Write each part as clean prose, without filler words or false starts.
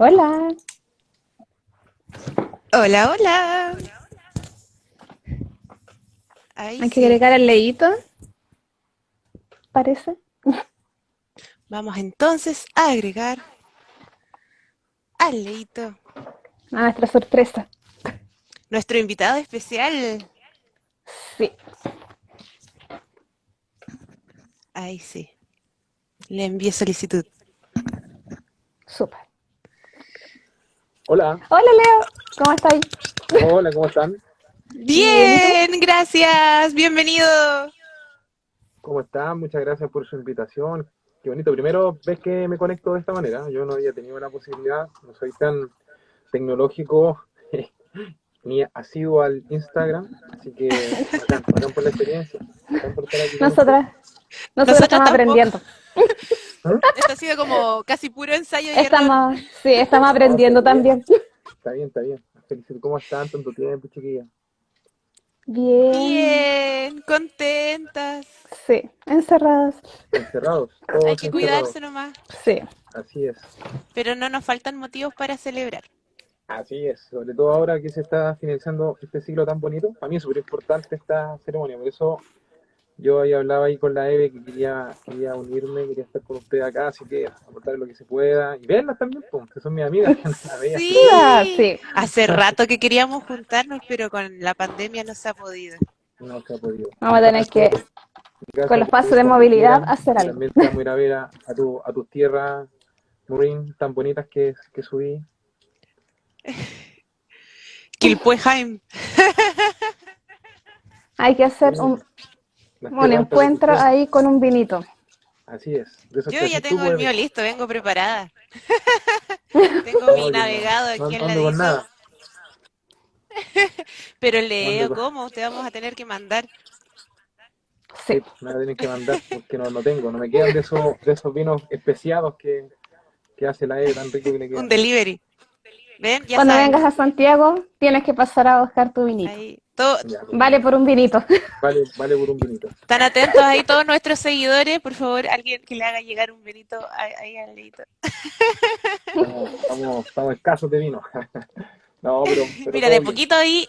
Hola, Hola, hola. Ahí hay que sí. agregar al leíto, parece, Vamos entonces a agregar al leito a nuestra sorpresa. nuestro invitado especial. Sí, Ahí sí. Le envié solicitud. súper. Hola, Hola Leo, ¿cómo estáis? hola, ¿cómo están? Bien, ¿y tú? Bien, gracias. Bienvenido. ¿Cómo están? Muchas gracias por su invitación. Qué bonito. Primero vez que me conecto de esta manera. Yo no había tenido la posibilidad, no soy tan tecnológico ni asiduo al Instagram, así que bacán, bacán por la experiencia, bacán por estar aquí con usted. Nosotras, nosotras Nosotras estamos tampoco. aprendiendo. ¿Ah? Esto ha sido como casi puro ensayo y error. Sí, estamos No, aprendiendo también. está bien, está bien. Felicito. ¿Cómo están? Tanto tiempo, chiquilla. Bien, Bien, contentas. sí, encerradas. Encerrados, Hay todos que encerrados. cuidarse nomás. Sí, Así es. Pero no nos faltan motivos para celebrar. Así es, sobre todo ahora que se está finalizando este ciclo tan bonito, para mí es súper importante esta ceremonia, por eso yo ahí hablaba ahí con la Eve que quería unirme, quería estar con usted acá, así que aportar lo que se pueda, y verlas también, pues, que son mis amigas, que no las veía hace tiempo, ah, Sí. sí. Hace rato que queríamos juntarnos, pero con la pandemia no se ha podido. no se ha podido. Vamos a tener que, Mi con casa, los pasos de cuando movilidad, quieran, hacer y algo. también te vamos a ir a ver a tus tierras, Maureen, tan bonitas que subí, Quilpueheim. Hay que hacer sí, las un tierras altas de encuentro Quilpué, ahí con un vinito. así es, de esos Yo que ya haces tú, tengo el pues, mío listo, vengo preparada. Tengo no, mi yo no, navegado aquí no al ando con ladito, nada, pero no ando Leo, con... ¿cómo? Te vamos a tener que mandar Sí. Sí, me la tienen que mandar porque no tengo, no me quedan de esos vinos especiados que hace la Eve tan rico que le un quedan. delivery. ¿Ven? Ya Cuando saben. vengas a Santiago, tienes que pasar a buscar tu vinito. Ahí, todo, Ya, pues, Vale por un vinito. vale por un vinito. tan atentos ahí todos nuestros seguidores. Por favor, alguien que le haga llegar un Benito ahí al ladito. Estamos escasos de vino. No, pero Mira, de todo bien. poquito ahí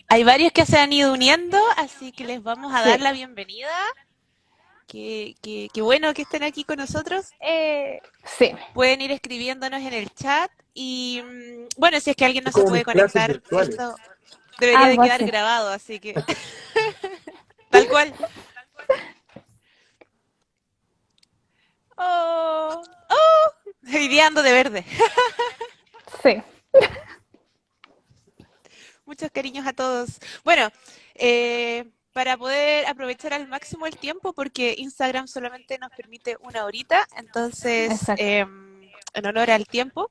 hay varios que se han ido uniendo, así que les vamos a dar Sí, la bienvenida. Qué bueno que estén aquí con nosotros. sí. Pueden ir escribiéndonos en el chat y bueno, si es que alguien Es no se como puede mis clases conectar, virtuales. esto debería de Algo quedar así. grabado, así que tal cual. Oh, oh, hoy día ando de verde. Sí. Muchos cariños a todos. Bueno, para poder aprovechar al máximo el tiempo, porque Instagram solamente nos permite una horita, entonces, Exacto. en honor al tiempo,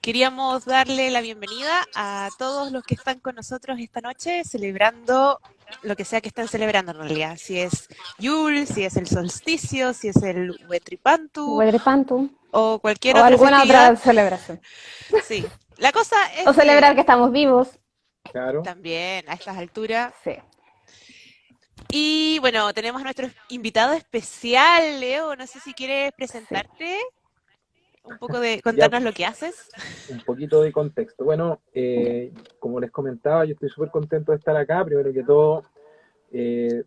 queríamos darle la bienvenida a todos los que están con nosotros esta noche celebrando lo que sea que estén celebrando en realidad, si es Yule, si es el solsticio, si es el Huetripantu Huedripantu. o cualquier O otra alguna festividad. otra celebración. Sí, la cosa O es celebrar celebrar que estamos vivos. Claro. también a estas alturas. Sí. Y bueno, tenemos a nuestro invitado especial, Leo. No sé si quieres Sí. presentarte, un poco de Ya contarnos lo que haces. un poquito de contexto. Bueno, Ya. como les comentaba, yo estoy súper contento de estar acá. Primero que todo,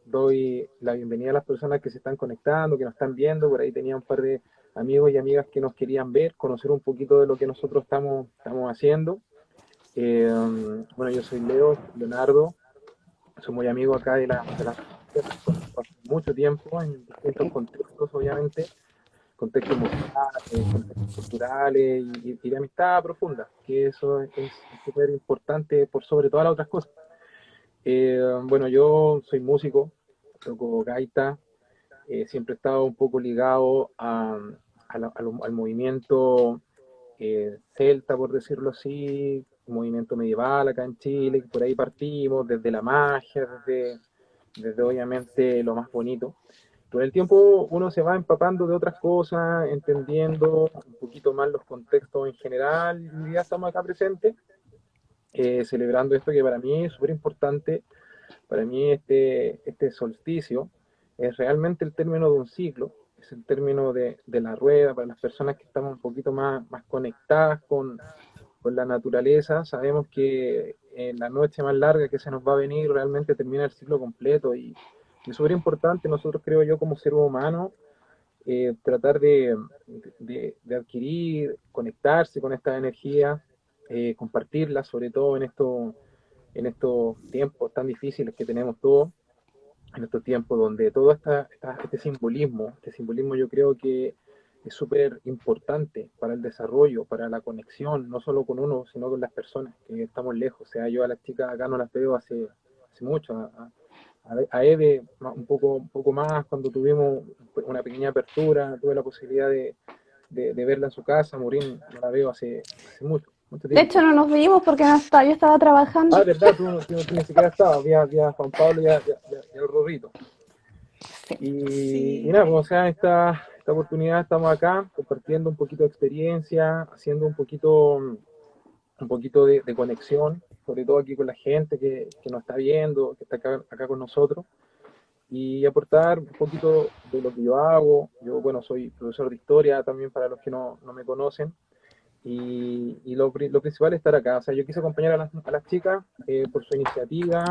doy la bienvenida a las personas que se están conectando, que nos están viendo. Por ahí tenía un par de amigos y amigas que nos querían ver, conocer un poquito de lo que nosotros estamos haciendo. Eh, bueno, yo soy Leonardo, soy muy amigo acá de la conozco hace mucho tiempo en distintos contextos, obviamente, contextos musicales, contextos culturales y de amistad profunda, que eso es súper importante por sobre todas las otras cosas. Bueno, yo soy músico, toco gaita, siempre he estado un poco ligado al movimiento celta, por decirlo así, un movimiento medieval acá en Chile, que por ahí partimos, desde la magia, desde obviamente lo más bonito. Con el tiempo uno se va empapando de otras cosas, entendiendo un poquito más los contextos en general, y ya estamos acá presentes, celebrando esto que para mí es súper importante. Para mí este solsticio es realmente el término de un ciclo, es en términos de la rueda, para las personas que estamos un poquito más conectadas con la naturaleza, sabemos que en la noche más larga que se nos va a venir realmente termina el ciclo completo y es súper importante nosotros, creo yo, como seres humanos, tratar de adquirir, conectarse con esta energía, compartirla, sobre todo en estos tiempos tan difíciles que tenemos todos, en estos tiempos donde todo este simbolismo yo creo que es súper importante para el desarrollo, para la conexión, no solo con uno, sino con las personas que estamos lejos. O sea, yo a las chicas acá no las veo hace mucho, a Eve un poco más cuando tuvimos una pequeña apertura, tuve la posibilidad de verla en su casa. Maureen no la veo hace mucho De hecho, tiempo. no nos vimos porque no estaba, yo estaba trabajando. Ah, verdad, tú ni siquiera estabas, había Juan Pablo y el Rorrito. Sí. Y Sí. nada, pues, o sea, esta oportunidad estamos acá compartiendo un poquito de experiencia, haciendo un poquito de conexión, sobre todo aquí con la gente que nos está viendo, que está acá con nosotros, y aportar un poquito de lo que yo hago. Yo, bueno, soy profesor de historia también para los que no me conocen, y lo principal es estar acá. O sea, yo quise acompañar a las chicas por su iniciativa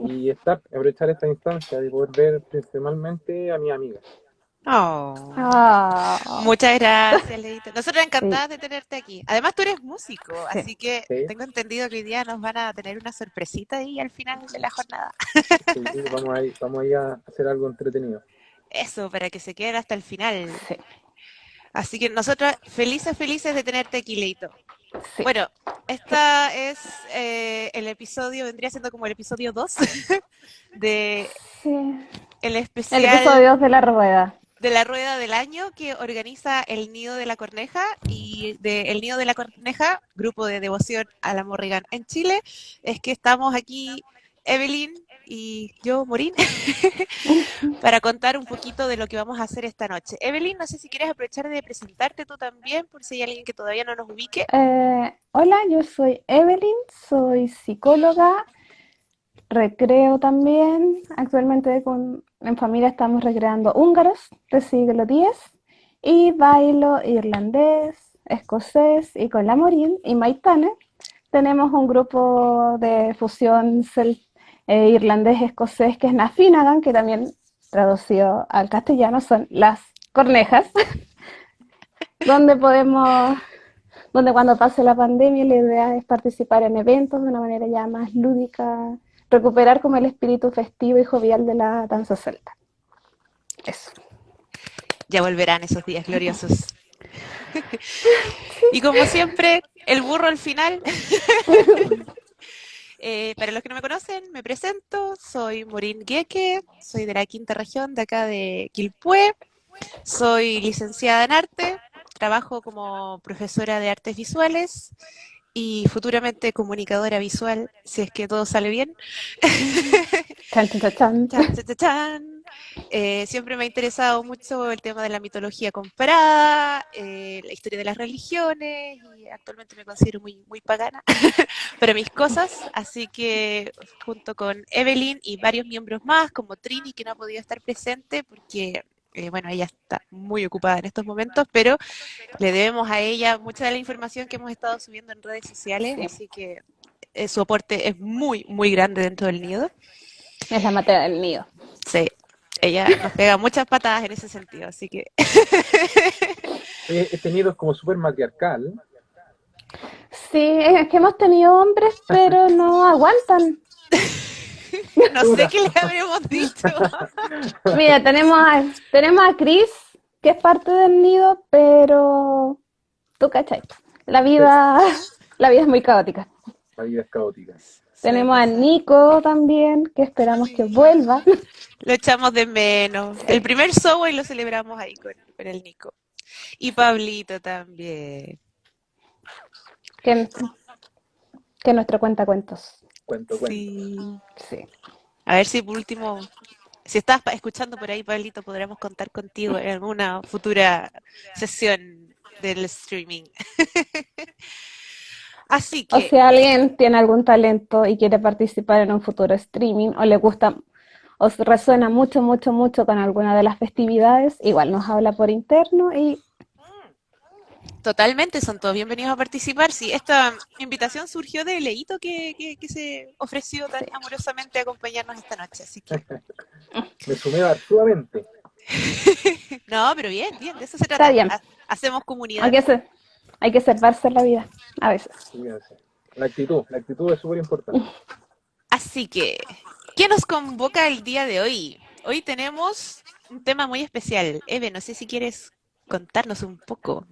y aprovechar esta instancia de poder ver principalmente a mis amigas. Oh, Ah, muchas gracias, Leito. Nosotros sí, encantadas de tenerte aquí. Además, tú eres músico, sí. así que ¿Sí? tengo entendido que hoy día nos van a tener una sorpresita ahí al final de la jornada. Sí, vamos a ir a hacer algo entretenido. Eso, para que se queden hasta el final. Sí, Así que nosotros felices, felices de tenerte aquí, Leito. sí, Bueno, esta es el episodio, vendría siendo como el episodio 2 de sí. el El especial episodio de la rueda. de la rueda del año que organiza el Nido de la Corneja y de el Nido de la Corneja, grupo de devoción a la Morrigan en Chile, es que estamos aquí Evelyn y yo, Morín, para contar un poquito de lo que vamos a hacer esta noche. Evelyn, no sé si quieres aprovechar de presentarte tú también, por si hay alguien que todavía no nos ubique. Hola, yo soy Evelyn, soy psicóloga, recreo también. Actualmente en familia estamos recreando húngaros del siglo X y bailo irlandés, escocés y con la Morín y Maitane. Tenemos un grupo de fusión irlandés-escocés que es Na Finnegan, que también traducido al castellano son las cornejas, donde donde cuando pase la pandemia la idea es participar en eventos de una manera ya más lúdica, recuperar como el espíritu festivo y jovial de la danza celta. Eso. Ya volverán esos días gloriosos. Y como siempre, el burro al final. Para los que no me conocen, me presento. Soy Morín Gueque, soy de la quinta región de acá de Quilpué. Soy licenciada en arte, trabajo como profesora de artes visuales y futuramente comunicadora visual, si es que todo sale bien. Chan, chan, chan, chan. Chan, chan, chan, chan. Siempre me ha interesado mucho el tema de la mitología comparada, la historia de las religiones y actualmente me considero muy pagana para mis cosas, así que junto con Evelyn y varios miembros más, como Trini, que no ha podido estar presente porque, bueno, ella está muy ocupada en estos momentos, pero le debemos a ella mucha de la información que hemos estado subiendo en redes sociales, Sí, así que su aporte es muy grande dentro del nido. es la materia del nido. Sí, ella nos pega muchas patadas en ese sentido, así que Este nido es como súper matriarcal. Sí, es que hemos tenido hombres, pero no aguantan. no sé qué le habremos dicho. Mira, tenemos a Chris, que es parte del nido, pero tú cachai, la vida, la vida es muy caótica. La vida es caótica. Suele Tenemos a pasar. Nico también, que esperamos que Sí, vuelva. lo echamos de menos. El Sí, primer show y lo celebramos ahí con el Nico. Y Pablito también. que, que nuestro cuentacuentos. Cuento. Sí. Sí. A ver si por último, si estás escuchando por ahí, Pablito, podremos contar contigo en alguna futura sesión del streaming. Así O que, si alguien tiene algún talento y quiere participar en un futuro streaming, o le gusta os resuena mucho, mucho, mucho con alguna de las festividades, igual nos habla por interno y Totalmente, son todos bienvenidos a participar. Sí, esta invitación surgió de Leito que se ofreció tan sí, amorosamente a acompañarnos esta noche. Así que, Me sumé absurdamente. no, pero bien, bien, de eso se está trata. bien. Hacemos comunidad. Hay que ser, hay que salvarse la vida a veces. Fíjense. La actitud es súper importante. Así que, ¿qué nos convoca el día de hoy? Hoy tenemos un tema muy especial. Eve, no sé si quieres contarnos un poco.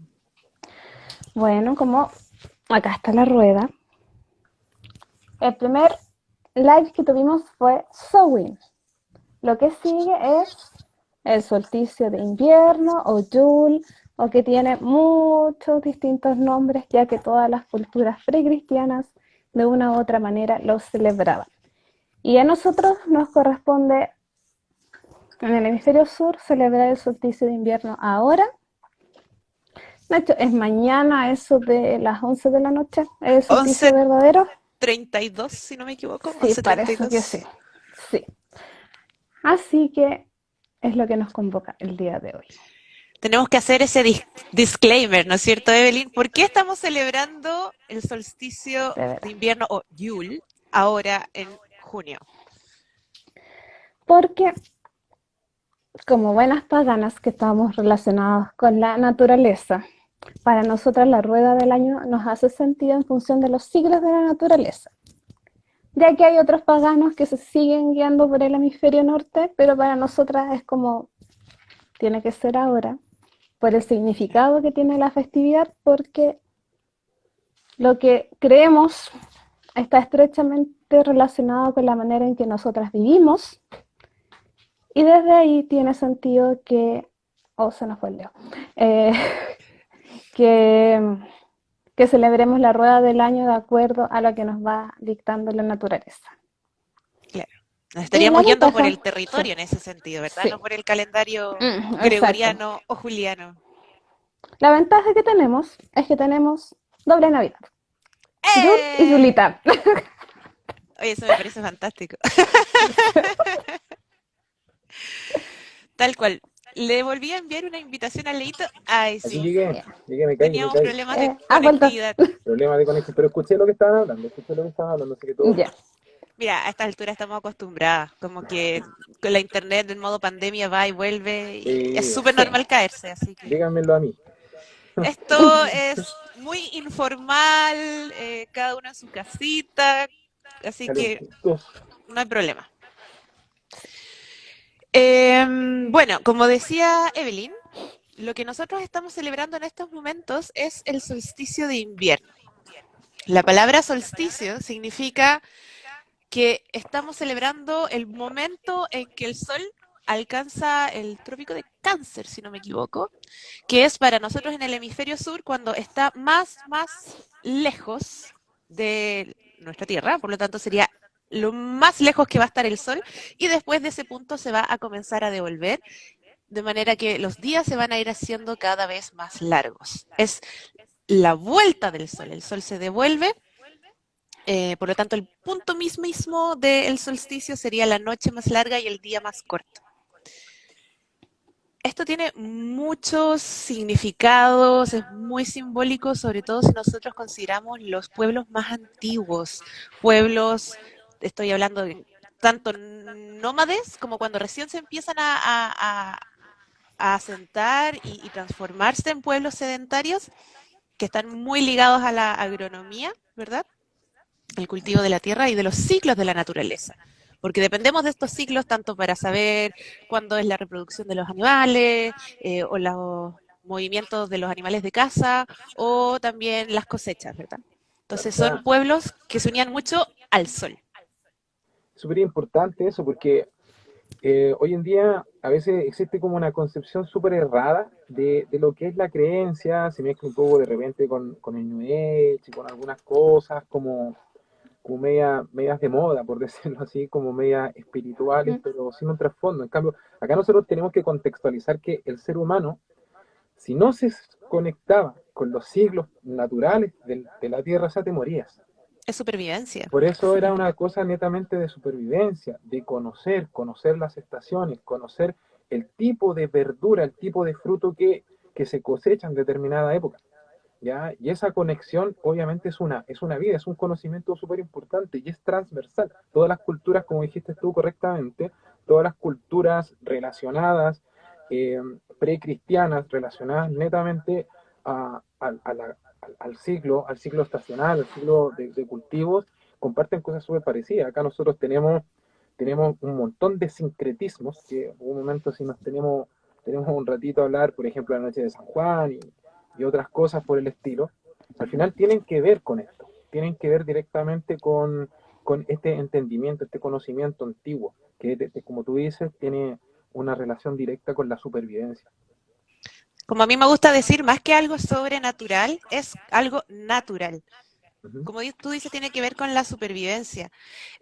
Bueno, como acá está la rueda. El primer live que tuvimos fue Sowing. Lo que sigue es el solsticio de invierno o Yule, o que tiene muchos distintos nombres, ya que todas las culturas precristianas de una u otra manera lo celebraban. Y a nosotros nos corresponde en el hemisferio sur celebrar el solsticio de invierno ahora. De hecho, es mañana, eso de las 11 de la noche, el solsticio Once verdadero. treinta y dos, si no me equivoco. Sí, Once treinta y parece que sí. dos. Sí. Así que es lo que nos convoca el día de hoy. Tenemos que hacer ese disclaimer, ¿no es cierto, Evelyn? ¿Por qué estamos celebrando el solsticio De de veras. invierno o Yule ahora en junio? Porque como buenas paganas que estamos relacionados con la naturaleza, para nosotras la rueda del año nos hace sentido en función de los siglos de la naturaleza. Ya que hay otros paganos que se siguen guiando por el hemisferio norte, pero para nosotras es como tiene que ser ahora, por el significado que tiene la festividad, porque lo que creemos está estrechamente relacionado con la manera en que nosotras vivimos, y desde ahí tiene sentido que, oh, se nos fue el Leo, eh, que, que celebremos la rueda del año de acuerdo a lo que nos va dictando la naturaleza. Claro. Nos Y la estaríamos yendo por ventaja, el sí, territorio en ese sentido, ¿verdad? sí, No por el calendario exacto. gregoriano o juliano. La ventaja que tenemos es que tenemos doble Navidad, Yul y ¡Eh! Yulita. Oye, eso me parece fantástico. Tal cual. Le volví a enviar una invitación a Leito. Ay, Aquí sí. llegué, me caí, me Teníamos caí. problemas de Has vuelto. conectividad. Problema de conexión. Pero escuché lo que estaban hablando, así que todo bien. Ya, Mira, a esta altura estamos acostumbradas, como que con la internet en modo pandemia va y vuelve y es Sí, súper sí. normal caerse, así que díganmelo a mí. esto es muy informal, cada uno en su casita, así que Calentitos. no hay problema. Bueno, como decía Evelyn, lo que nosotros estamos celebrando en estos momentos es el solsticio de invierno. La palabra solsticio significa que estamos celebrando el momento en que el sol alcanza el trópico de Cáncer, si no me equivoco, que es para nosotros en el hemisferio sur cuando está más lejos de nuestra Tierra, por lo tanto sería lo más lejos que va a estar el sol y después de ese punto se va a comenzar a devolver, de manera que los días se van a ir haciendo cada vez más largos. Es la vuelta del sol, el sol se devuelve. Por lo tanto, el punto mismo del solsticio sería la noche más larga y el día más corto. Esto tiene muchos significados, es muy simbólico, sobre todo si nosotros consideramos los pueblos más antiguos, pueblos, estoy hablando de tanto nómades como cuando recién se empiezan a asentar y transformarse en pueblos sedentarios que están muy ligados a la agronomía, ¿verdad? El cultivo de la tierra y de los ciclos de la naturaleza. Porque dependemos de estos ciclos tanto para saber cuándo es la reproducción de los animales o los movimientos de los animales de caza o también las cosechas, ¿verdad? Claro, o Entonces son sea, pueblos que se unían mucho al sol. súper importante eso porque hoy en día a veces existe como una concepción súper errada de lo que es la creencia, se mezcla un poco de repente con el New Age y con algunas cosas como medias de moda, por decirlo así, como medias espirituales, pero sin un trasfondo. En cambio, acá nosotros tenemos que contextualizar que el ser humano, si no se conectaba con los siglos naturales de la Tierra, o sea, te morías. Es supervivencia. Por eso era una cosa netamente de supervivencia, de conocer las estaciones, conocer el tipo de verdura, el tipo de fruto que se cosecha en determinada época. ¿Ya? Y esa conexión obviamente es una vida, es un conocimiento súper importante y es transversal. Todas las culturas, como dijiste tú correctamente, todas las culturas relacionadas, eh, precristianas, relacionadas netamente al ciclo estacional, al ciclo de cultivos, comparten cosas súper parecidas. Acá nosotros tenemos un montón de sincretismos, que en un momento si tenemos un ratito a hablar, por ejemplo, la noche de San Juan y otras cosas por el estilo, al final tienen que ver con esto, tienen que ver directamente con este entendimiento, este conocimiento antiguo, que como tú dices, tiene una relación directa con la supervivencia. Como a mí me gusta decir, más que algo sobrenatural, es algo natural. Ujú. Como tú dices, tiene que ver con la supervivencia.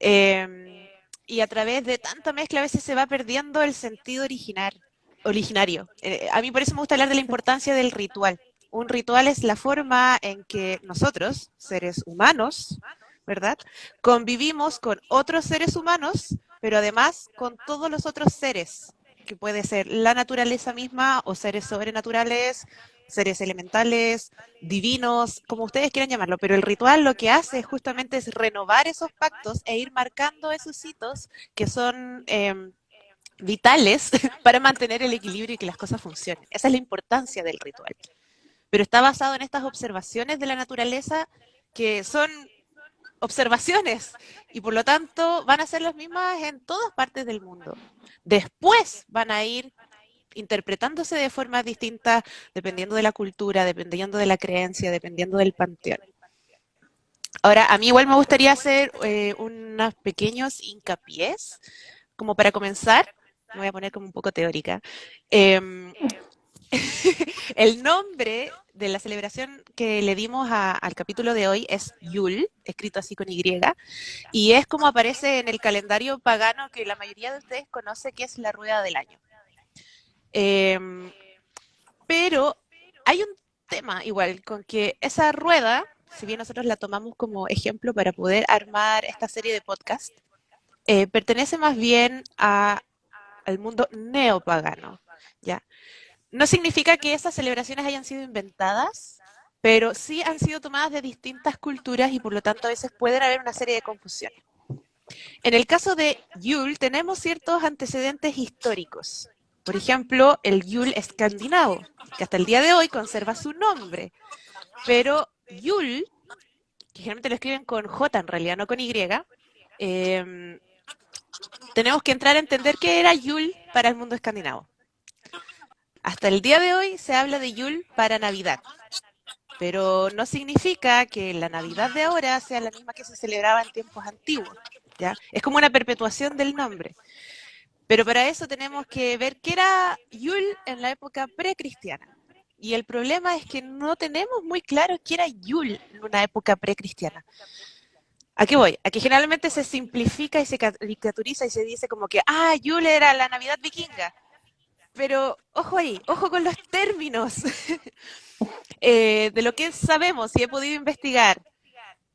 Y a través de tanta mezcla a veces se va perdiendo el sentido originario. A mí por eso me gusta hablar de la importancia del ritual. Un ritual es la forma en que nosotros, seres humanos, ¿verdad? Convivimos con otros seres humanos, pero además con todos los otros seres, que puede ser la naturaleza misma o seres sobrenaturales, seres elementales, divinos, como ustedes quieran llamarlo, pero el ritual lo que hace justamente es renovar esos pactos e ir marcando esos hitos que son vitales para mantener el equilibrio y que las cosas funcionen. Esa es la importancia del ritual. Pero está basado en estas observaciones de la naturaleza que son observaciones y por lo tanto van a ser las mismas en todas partes del mundo. Después van a ir interpretándose de formas distintas dependiendo de la cultura, dependiendo de la creencia, dependiendo del panteón. Ahora, a mí igual me gustaría hacer unos pequeños hincapiés, como para comenzar, me voy a poner como un poco teórica. Eh, el nombre de la celebración que le dimos al capítulo de hoy es Yule, escrito así con Y, y es como aparece en el calendario pagano que la mayoría de ustedes conoce, que es la rueda del año. Eh, pero hay un tema igual con que esa rueda, si bien nosotros la tomamos como ejemplo para poder armar esta serie de podcast, pertenece más bien al mundo neopagano, ¿ya? No significa que esas celebraciones hayan sido inventadas, pero sí han sido tomadas de distintas culturas y por lo tanto a veces pueden haber una serie de confusiones. En el caso de Yule tenemos ciertos antecedentes históricos. Por ejemplo, el Yule escandinavo, que hasta el día de hoy conserva su nombre. Pero Yule, que generalmente lo escriben con J en realidad, no con Y, eh, tenemos que entrar a entender qué era Yule para el mundo escandinavo. Hasta el día de hoy se habla de Yule para Navidad, pero no significa que la Navidad de ahora sea la misma que se celebraba en tiempos antiguos. ¿Ya? Es como una perpetuación del nombre. Pero para eso tenemos que ver qué era Yule en la época precristiana. Y el problema es que no tenemos muy claro qué era Yule en una época precristiana. ¿A qué voy? A que generalmente se simplifica y se caricaturiza y se dice como que, Yule era la Navidad vikinga. Pero ojo ahí, ojo con los términos. De lo que sabemos y he podido investigar,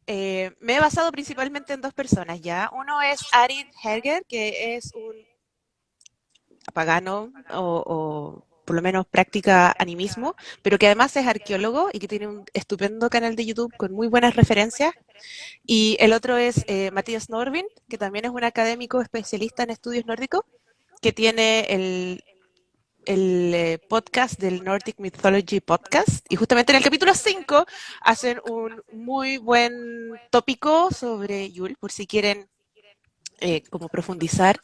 me he basado principalmente en dos personas, ¿ya? Uno es Arid Herger, que es un pagano o por lo menos practica animismo, pero que además es arqueólogo y que tiene un estupendo canal de YouTube con muy buenas referencias. Y el otro es Matías Norvin, que también es un académico especialista en estudios nórdicos, que tiene el podcast del Nordic Mythology Podcast. Y justamente en el capítulo 5 hacen un muy buen tópico sobre Yule, por si quieren como profundizar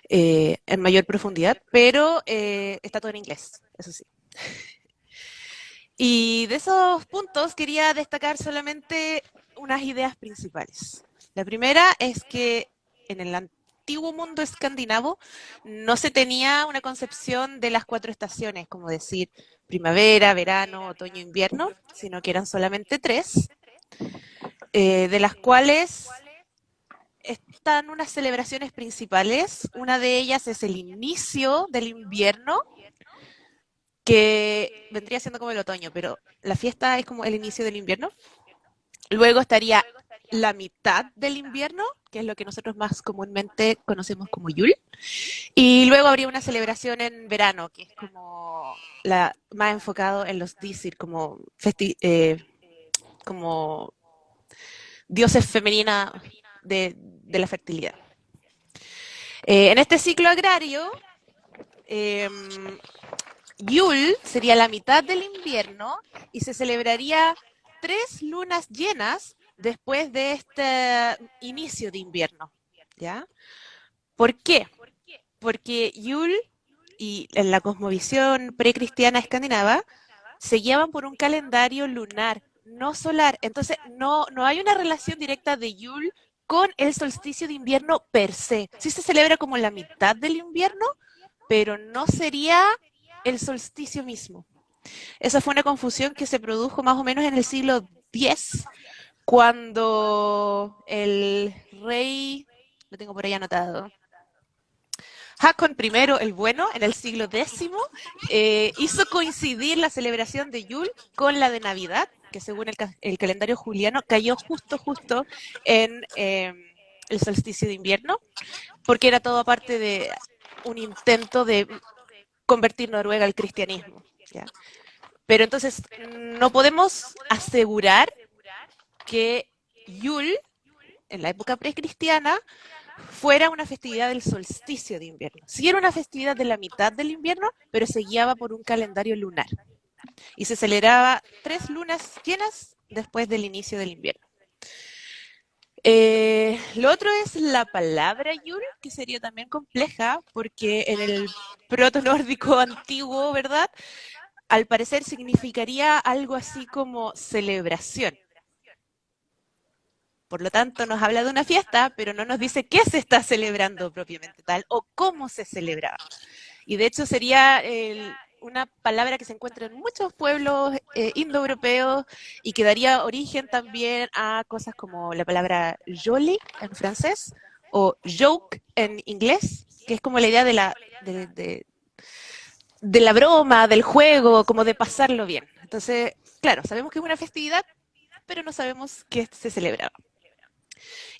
en mayor profundidad, pero está todo en inglés, eso sí. Y de esos puntos quería destacar solamente unas ideas principales. La primera es que en el antiguo mundo escandinavo no se tenía una concepción de las cuatro estaciones, como decir primavera, verano, otoño, invierno, sino que eran solamente tres, de las cuales están unas celebraciones principales. Una de ellas es el inicio del invierno, que vendría siendo como el otoño, pero la fiesta es como el inicio del invierno. Luego estaría la mitad del invierno, que es lo que nosotros más comúnmente conocemos como Yule, y luego habría una celebración en verano, que es como la más enfocado en los Disir, como dioses femeninas de la fertilidad. En este ciclo agrario, eh, Yule sería la mitad del invierno y se celebraría 3 lunas llenas después de este inicio de invierno, ¿ya? ¿Por qué? Porque Yule y en la cosmovisión precristiana escandinava se guiaban por un calendario lunar, no solar. Entonces, no hay una relación directa de Yule con el solsticio de invierno per se. Sí se celebra como la mitad del invierno, pero no sería el solsticio mismo. Esa fue una confusión que se produjo más o menos en el siglo X, cuando el rey, lo tengo por ahí anotado, Hakon I el Bueno, en el siglo X, hizo coincidir la celebración de Yule con la de Navidad, que según el calendario juliano cayó justo en el solsticio de invierno, porque era todo parte de un intento de convertir Noruega al cristianismo, ¿ya? Pero entonces no podemos asegurar que Yule, en la época precristiana, fuera una festividad del solsticio de invierno. Sí era una festividad de la mitad del invierno, pero se guiaba por un calendario lunar. Y se celebraba 3 lunas llenas después del inicio del invierno. Lo otro es la palabra Yule, que sería también compleja, porque en el proto-nórdico antiguo, ¿verdad? Al parecer significaría algo así como celebración. Por lo tanto, nos habla de una fiesta, pero no nos dice qué se está celebrando propiamente tal o cómo se celebraba. Y de hecho sería una palabra que se encuentra en muchos pueblos indoeuropeos y que daría origen también a cosas como la palabra jolly en francés o joke en inglés, que es como la idea de la broma, del juego, como de pasarlo bien. Entonces, claro, sabemos que es una festividad, pero no sabemos qué se celebraba.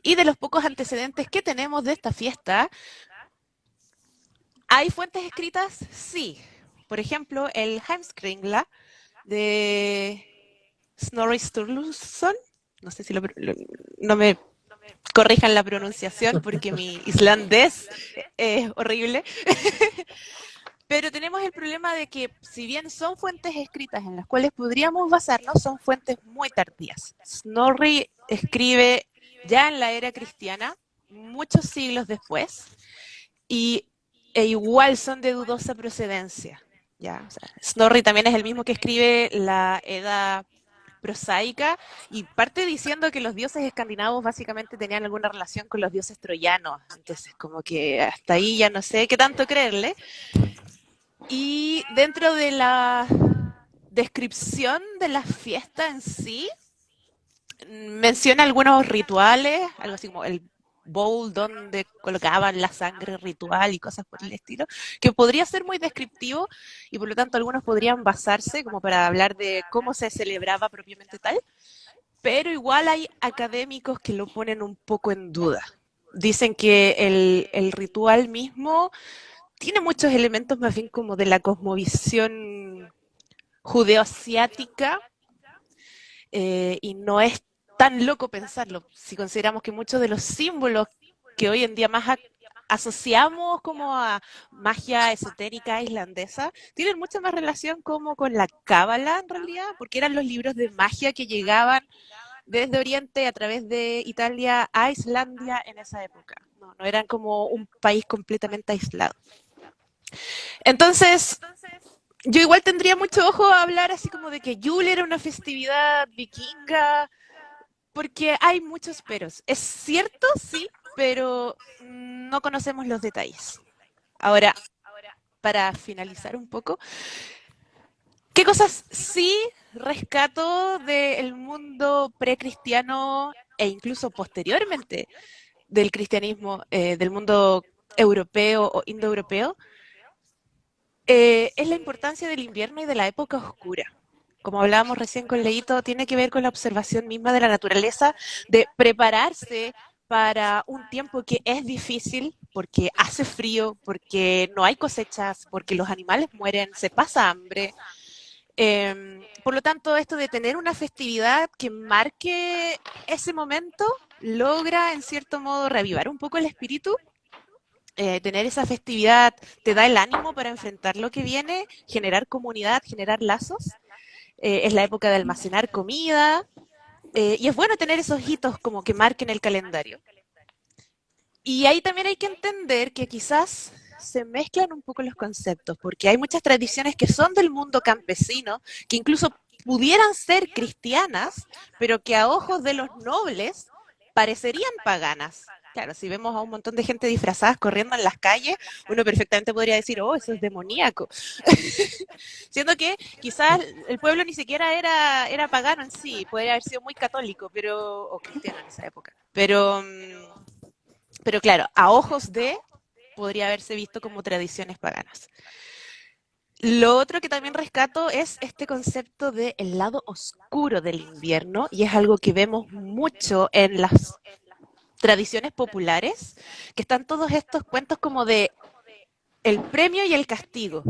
Y de los pocos antecedentes que tenemos de esta fiesta, ¿hay fuentes escritas? Sí. Por ejemplo, el Heimskringla de Snorri Sturluson, no sé si no me corrijan la pronunciación porque mi islandés es horrible, pero tenemos el problema de que si bien son fuentes escritas en las cuales podríamos basarnos, son fuentes muy tardías. Snorri escribe ya en la era cristiana, muchos siglos después, e igual son de dudosa procedencia. ¿Ya? O sea, Snorri también es el mismo que escribe la Edda prosaica y parte diciendo que los dioses escandinavos básicamente tenían alguna relación con los dioses troyanos. Entonces, como que hasta ahí ya no sé qué tanto creerle. Y dentro de la descripción de la fiesta en sí, menciona algunos rituales, algo así como el bowl donde colocaban la sangre ritual y cosas por el estilo, que podría ser muy descriptivo y por lo tanto algunos podrían basarse como para hablar de cómo se celebraba propiamente tal, pero igual hay académicos que lo ponen un poco en duda. Dicen que el ritual mismo tiene muchos elementos más bien como de la cosmovisión judeo-asiática y no es tan loco pensarlo, si consideramos que muchos de los símbolos que hoy en día más asociamos como a magia esotérica islandesa, tienen mucha más relación como con la cábala en realidad, porque eran los libros de magia que llegaban desde Oriente a través de Italia a Islandia en esa época. No eran como un país completamente aislado. Entonces, yo igual tendría mucho ojo a hablar así como de que Yule era una festividad vikinga, porque hay muchos peros. Es cierto, sí, pero no conocemos los detalles. Ahora, para finalizar un poco, ¿qué cosas sí rescato del mundo precristiano e incluso posteriormente del cristianismo, del mundo europeo o indoeuropeo? Es la importancia del invierno y de la época oscura. como hablábamos recién con Leito, tiene que ver con la observación misma de la naturaleza, de prepararse para un tiempo que es difícil, porque hace frío, porque no hay cosechas, porque los animales mueren, se pasa hambre. Por lo tanto, esto de tener una festividad que marque ese momento logra, en cierto modo, reavivar un poco el espíritu. Tener esa festividad te da el ánimo para enfrentar lo que viene, generar comunidad, generar lazos. Es la época de almacenar comida, y es bueno tener esos hitos como que marquen el calendario. Y ahí también hay que entender que quizás se mezclan un poco los conceptos, porque hay muchas tradiciones que son del mundo campesino, que incluso pudieran ser cristianas, pero que a ojos de los nobles parecerían paganas. Claro, si vemos a un montón de gente disfrazada corriendo en las calles, uno perfectamente podría decir, oh, eso es demoníaco. Siendo que quizás el pueblo ni siquiera era pagano en sí, podría haber sido muy católico, o cristiano en esa época. Pero claro, a ojos de podría haberse visto como tradiciones paganas. Lo otro que también rescato es este concepto de el lado oscuro del invierno, y es algo que vemos mucho en las tradiciones populares, que están todos estos cuentos como de el premio y el castigo.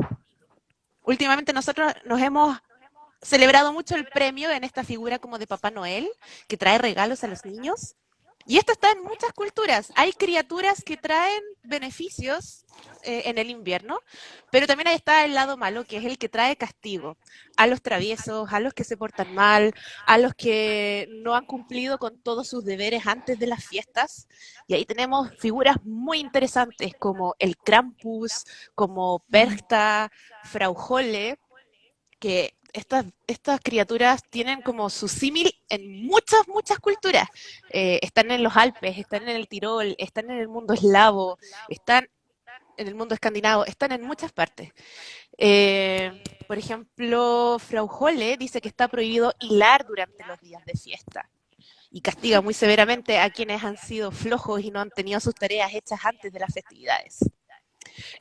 Últimamente nosotros nos hemos celebrado mucho el premio en esta figura como de Papá Noel, que trae regalos a los niños. Y esto está en muchas culturas. Hay criaturas que traen beneficios en el invierno, pero también ahí está el lado malo, que es el que trae castigo a los traviesos, a los que se portan mal, a los que no han cumplido con todos sus deberes antes de las fiestas. Y ahí tenemos figuras muy interesantes como el Krampus, como Perchta, Frau Holle, que estas criaturas tienen como su símil en muchas culturas. Están en los Alpes, están en el Tirol, están en el mundo eslavo, están en el mundo escandinavo, están en muchas partes. Por ejemplo, Frau Holle dice que está prohibido hilar durante los días de fiesta y castiga muy severamente a quienes han sido flojos y no han tenido sus tareas hechas antes de las festividades.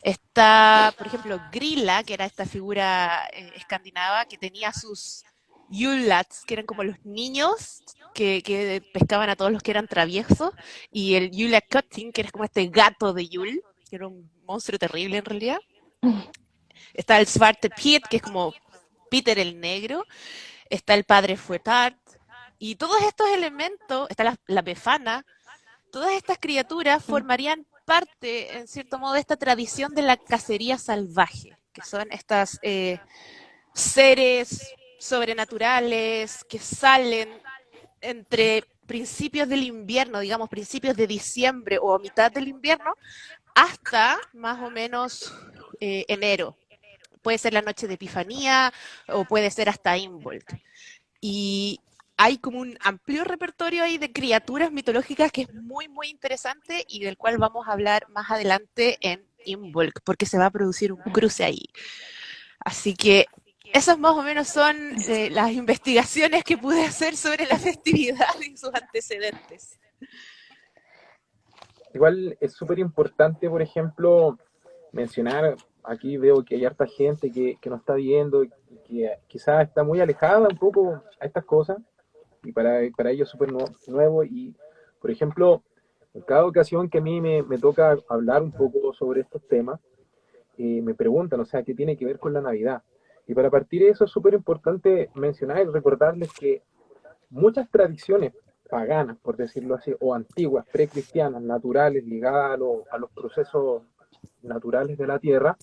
Está, por ejemplo, Grilla, que era esta figura escandinava que tenía sus Yule-lads, que eran como los niños que pescaban a todos los que eran traviesos, y el Jula-Kötting, que era como este gato de Yule, que era un monstruo terrible en realidad. Está el Svarte Piet, que es como Peter el Negro. Está el Padre Fouettard. Y todos estos elementos, está la Befana, todas estas criaturas formarían parte, en cierto modo, de esta tradición de la cacería salvaje, que son estas seres sobrenaturales que salen entre principios del invierno, digamos principios de diciembre o a mitad del invierno, hasta más o menos enero. Puede ser la noche de Epifanía o puede ser hasta Imbolc. Y hay como un amplio repertorio ahí de criaturas mitológicas que es muy interesante y del cual vamos a hablar más adelante en Imbolc, porque se va a producir un cruce ahí. Así que esas más o menos son las investigaciones que pude hacer sobre la festividad y sus antecedentes. Igual es súper importante, por ejemplo, mencionar, aquí veo que hay harta gente que nos está viendo y que quizás está muy alejada un poco a estas cosas, y para ellos es súper nuevo. Y, por ejemplo, en cada ocasión que a mí me toca hablar un poco sobre estos temas, me preguntan, o sea, ¿qué tiene que ver con la Navidad? Y para partir de eso es súper importante mencionar y recordarles que muchas tradiciones paganas, por decirlo así, o antiguas, precristianas, naturales, ligadas a los procesos naturales de la tierra,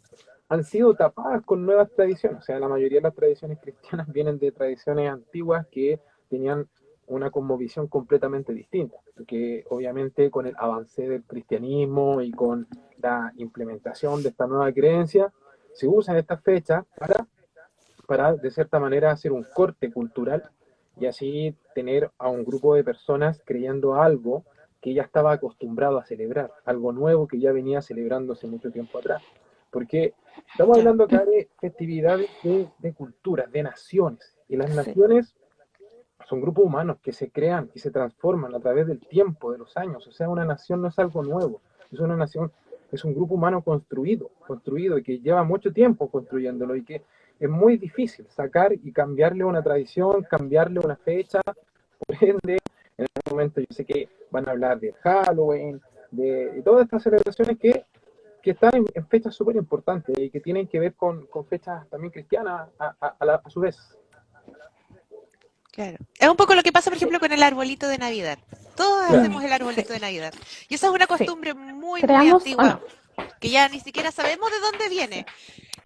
han sido tapadas con nuevas tradiciones. O sea, la mayoría de las tradiciones cristianas vienen de tradiciones antiguas que tenían una cosmovisión completamente distinta, que obviamente con el avance del cristianismo y con la implementación de esta nueva creencia, se usan estas fechas para de cierta manera hacer un corte cultural y así tener a un grupo de personas creyendo algo que ya estaba acostumbrado a celebrar, algo nuevo que ya venía celebrándose mucho tiempo atrás. Porque estamos Ya. hablando acá de festividades de culturas, de naciones, y las Sí, naciones son grupos humanos que se crean y se transforman a través del tiempo, de los años. O sea, una nación no es algo nuevo, es una nación, es un grupo humano construido y que lleva mucho tiempo construyéndolo y que es muy difícil sacar y cambiarle una tradición, cambiarle una fecha. Por ende, en este momento yo sé que van a hablar de Halloween, de todas estas celebraciones que están en fechas súper importantes y que tienen que ver con fechas también cristianas a su vez. Claro. Es un poco lo que pasa, por Sí, ejemplo, con el arbolito de Navidad. Todos Claro. hacemos el sí, arbolito de Navidad. Y esa es una sí. costumbre muy, muy ¿Creamos o antigua, no? que ya ni siquiera sabemos de dónde Sí, viene,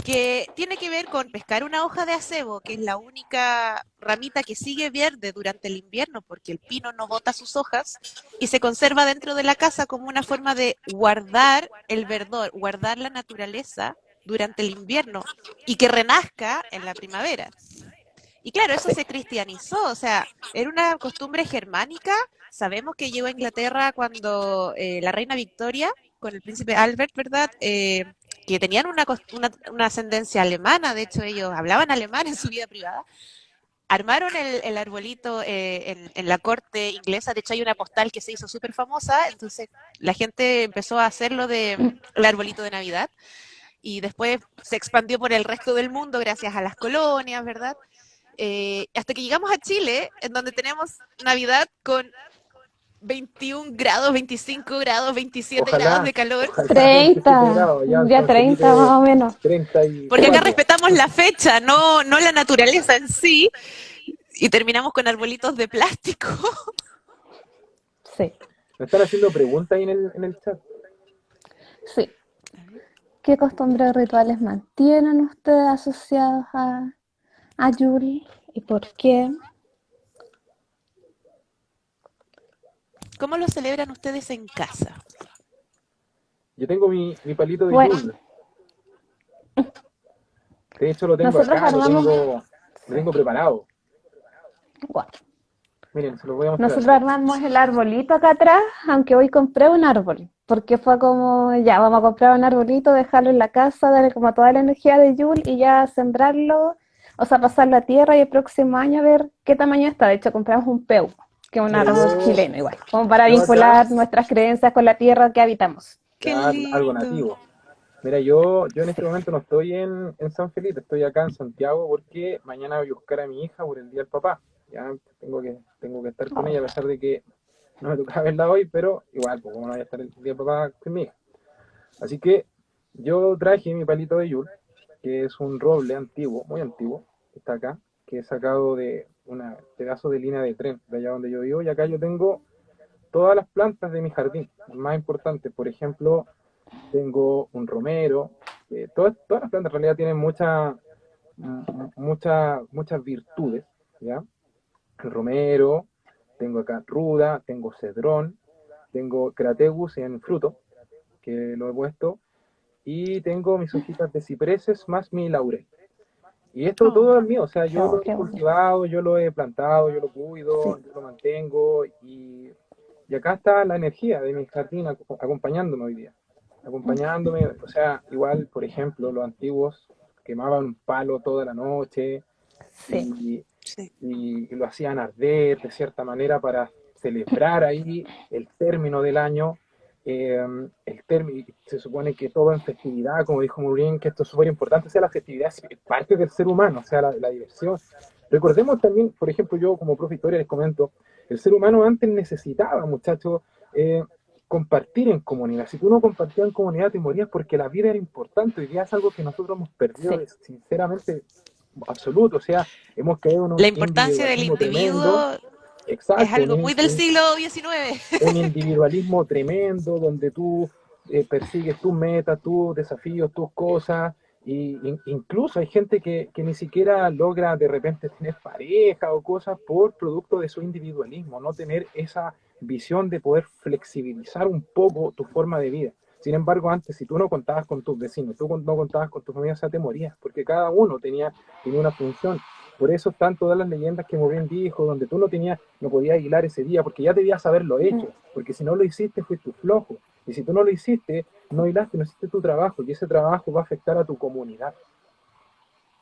que tiene que ver con pescar una hoja de acebo, que es la única ramita que sigue verde durante el invierno, porque el pino no bota sus hojas, y se conserva dentro de la casa como una forma de guardar el verdor, guardar la naturaleza durante el invierno y que renazca en la primavera. Y claro, eso sí. se cristianizó, o sea, era una costumbre germánica. Sabemos que llegó a Inglaterra cuando la reina Victoria, con el príncipe Albert, ¿verdad? Que tenían una ascendencia alemana, de hecho ellos hablaban alemán en su vida privada. Armaron el arbolito en la corte inglesa, de hecho hay una postal que se hizo súper famosa, entonces la gente empezó a hacerlo de Mm, el arbolito de Navidad y después se expandió por el resto del mundo gracias a las colonias, ¿verdad? Hasta que llegamos a Chile, en donde tenemos Navidad con 21 grados, 25 grados, 27 grados Ojalá, de calor, ojalá 27 30, grados, allá un en día San 30 más Felipe o menos. porque acá 34. respetamos la fecha, no la naturaleza en sí, y terminamos con arbolitos de plástico. Sí, Me están haciendo preguntas ahí en el chat. sí. ¿Qué costumbres rituales mantienen ustedes asociados a Yule y por qué? ¿Cómo lo celebran ustedes en casa? Yo tengo mi palito de Bueno, Yule. De hecho, lo tengo nosotros acá, lo armamos, tengo, lo sí, tengo preparado. guau. Miren, se lo voy a mostrar. Nosotros armamos el arbolito acá atrás, aunque hoy compré un árbol, porque fue como, ya, vamos a comprar un arbolito, dejarlo en la casa, darle como toda la energía de Yule y ya sembrarlo, o sea, pasar la tierra y el próximo año a ver qué tamaño está. De hecho, compramos un peu, que es un Mira, árbol yo, chileno igual, como para yo acá, vincular nuestras creencias con la tierra que habitamos. Qué claro, algo lindo. nativo. Mira, yo en Sí. este momento no estoy en San Felipe, estoy acá en Santiago porque mañana voy a buscar a mi hija por el Día del Papá. Ya tengo que estar con Oh, ella a pesar de que no me tocaba verla hoy, pero igual, pues como no voy a estar el Día del Papá con mi hija. Así que yo traje mi palito de Yule, que es un roble antiguo, muy antiguo, que está acá, que he sacado de un pedazo de línea de tren de allá donde yo vivo, y acá yo tengo todas las plantas de mi jardín, las más importantes. Por ejemplo, tengo un romero. Todas las plantas en realidad tienen muchas virtudes, ¿ya? El romero, tengo acá ruda, tengo cedrón, tengo crategus en fruto, que lo he puesto, y tengo mis hojitas de cipreses más mi laurel. Y esto Oh, todo es mío, o sea, yo lo he qué bonito. cultivado, yo lo he plantado, yo lo Sí. cuido, yo lo mantengo y acá está la energía de mi jardín acompañándome hoy día. Acompañándome, o sea, igual, por ejemplo, los antiguos quemaban un palo toda la noche Sí. y, sí. y lo hacían arder de cierta manera para celebrar ahí el término del año. El término, se supone que todo en festividad, como dijo muy bien, que esto es súper importante, o sea, la festividad es parte del ser humano, o sea, la diversión. Recordemos también, por ejemplo, yo como profe de historia les comento, el ser humano antes necesitaba, muchachos, eh, compartir en comunidad. Si tú no compartías en comunidad, te morías porque la vida era importante. Hoy día es algo que nosotros hemos perdido, Sí. sinceramente, absoluto. O sea, hemos caído en La un importancia del individualismo tremendo. individuo es Exacto, algo muy del siglo XIX. un individualismo tremendo donde tú persigues tus metas, tus desafíos, tus cosas. Incluso hay gente que ni siquiera logra de repente tener pareja o cosas por producto de su individualismo, no tener esa visión de poder flexibilizar un poco tu forma de vida. Sin embargo, antes, si tú no contabas con tus vecinos, tú no contabas con tu familia, o sea, te morías, porque cada uno tenía una función. Por eso están todas las leyendas que muy bien dijo, donde tú no podías hilar ese día, porque ya debías haberlo Mm, hecho, porque si no lo hiciste, fuiste flojo. Y si tú no lo hiciste, no hilaste, no hiciste tu trabajo, y ese trabajo va a afectar a tu comunidad,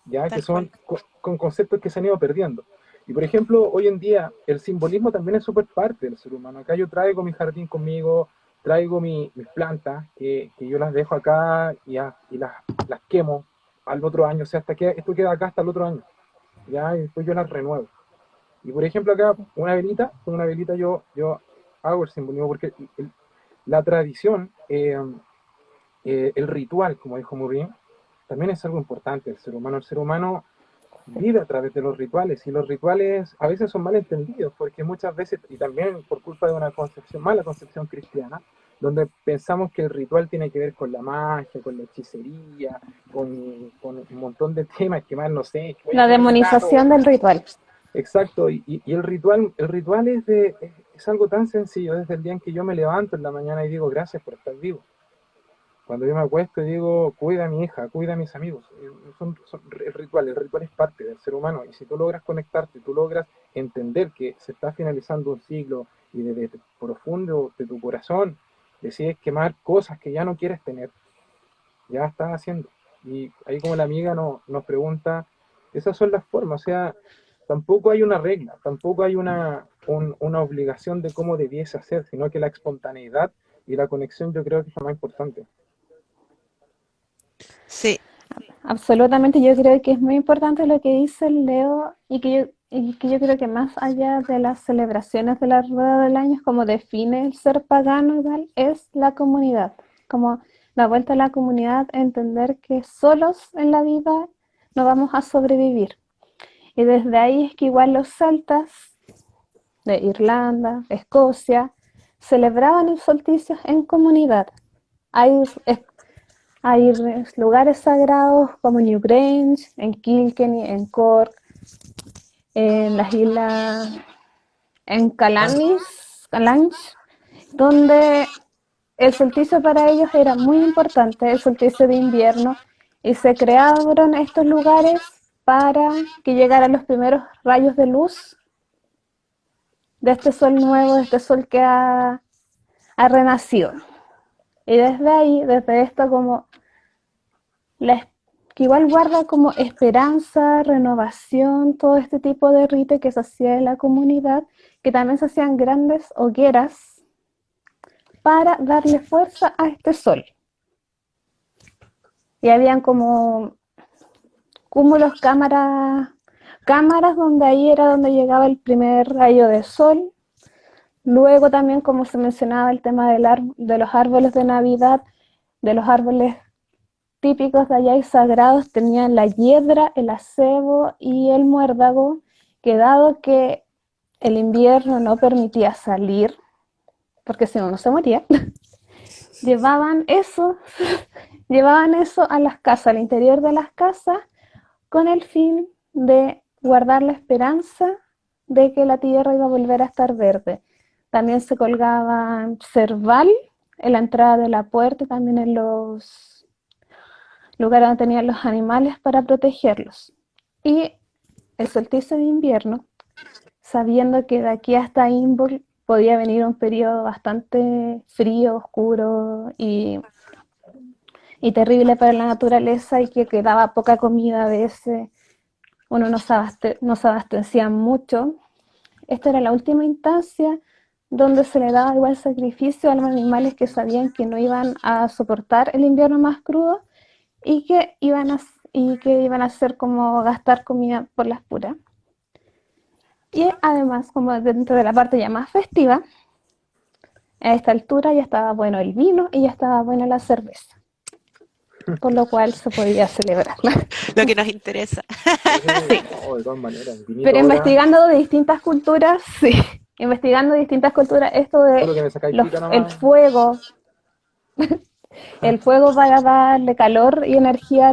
ya que Tal cual. son con conceptos que se han ido perdiendo. Y por ejemplo, hoy en día el simbolismo también es súper parte del ser humano. Acá yo traigo mi jardín conmigo, traigo mis plantas, que yo las dejo acá y las quemo al otro año, o sea, hasta que esto queda acá hasta el otro año, ya, y después yo las renuevo. Y por ejemplo acá, con una velita yo hago el simbolismo porque la tradición, el ritual, como dijo muy bien, también es algo importante. El ser humano vive a través de los rituales y los rituales a veces son mal entendidos porque muchas veces, y también por culpa de una mala concepción cristiana, donde pensamos que el ritual tiene que ver con la magia, con la hechicería, con un montón de temas que más no sé, que voy a La poner un gato. demonización del ritual. Exacto, y el ritual es algo tan sencillo desde el día en que yo me levanto en la mañana y digo gracias por estar vivo. Cuando yo me acuesto y digo, cuida a mi hija, cuida a mis amigos, el ritual es parte del ser humano y si tú logras conectarte, tú logras entender que se está finalizando un ciclo y desde el profundo de tu corazón decides quemar cosas que ya no quieres tener, ya estás haciendo. Y ahí como la amiga nos pregunta, esas son las formas, o sea, tampoco hay una regla, tampoco hay una obligación de cómo debiese hacer, sino que la espontaneidad y la conexión yo creo que es lo más importante. Sí, Absolutamente, yo creo que es muy importante lo que dice el Leo y que yo creo que más allá de las celebraciones de la rueda del año, es como define el ser pagano igual, es la comunidad, como la vuelta a la comunidad, entender que solos en la vida no vamos a sobrevivir. Y desde ahí es que igual los celtas de Irlanda, Escocia, celebraban el solsticio en comunidad. Hay hay lugares sagrados como Newgrange, en Kilkenny, en Cork, en las islas, en Calanch, donde el solsticio para ellos era muy importante, el solsticio de invierno, y se crearon estos lugares para que llegaran los primeros rayos de luz de este sol nuevo, de este sol que ha renacido. Y desde ahí, desde esto como que igual guarda como esperanza, renovación, todo este tipo de rito que se hacía en la comunidad, que también se hacían grandes hogueras para darle fuerza a este sol. Y habían como cúmulos, cámaras donde ahí era donde llegaba el primer rayo de sol. Luego también, como se mencionaba, el tema de los árboles de Navidad, de los árboles típicos de allá y sagrados, tenían la hiedra, el acebo y el muérdago, que dado que el invierno no permitía salir, porque si no, no se moría, llevaban eso, llevaban eso a las casas, al interior de las casas, con el fin de guardar la esperanza de que la tierra iba a volver a estar verde. También se colgaban cerval en la entrada de la puerta y también en los lugares donde tenían los animales para protegerlos. Y el solsticio de invierno, sabiendo que de aquí hasta Imbolc podía venir un periodo bastante frío, oscuro y terrible para la naturaleza y que quedaba poca comida a veces, uno no se abastecía mucho. Esta era la última instancia donde se le daba igual sacrificio a los animales que sabían que no iban a soportar el invierno más crudo y que iban a hacer como gastar comida por las puras. Y además, como dentro de la parte ya más festiva, a esta altura ya estaba bueno el vino y ya estaba buena la cerveza, por lo cual se podía celebrar. lo que nos interesa. Sí, no, de todas maneras, el vinito Pero ahora, investigando de distintas culturas, sí, investigando distintas culturas, esto de solo que me sacáis pica el nomás. fuego para darle calor y energía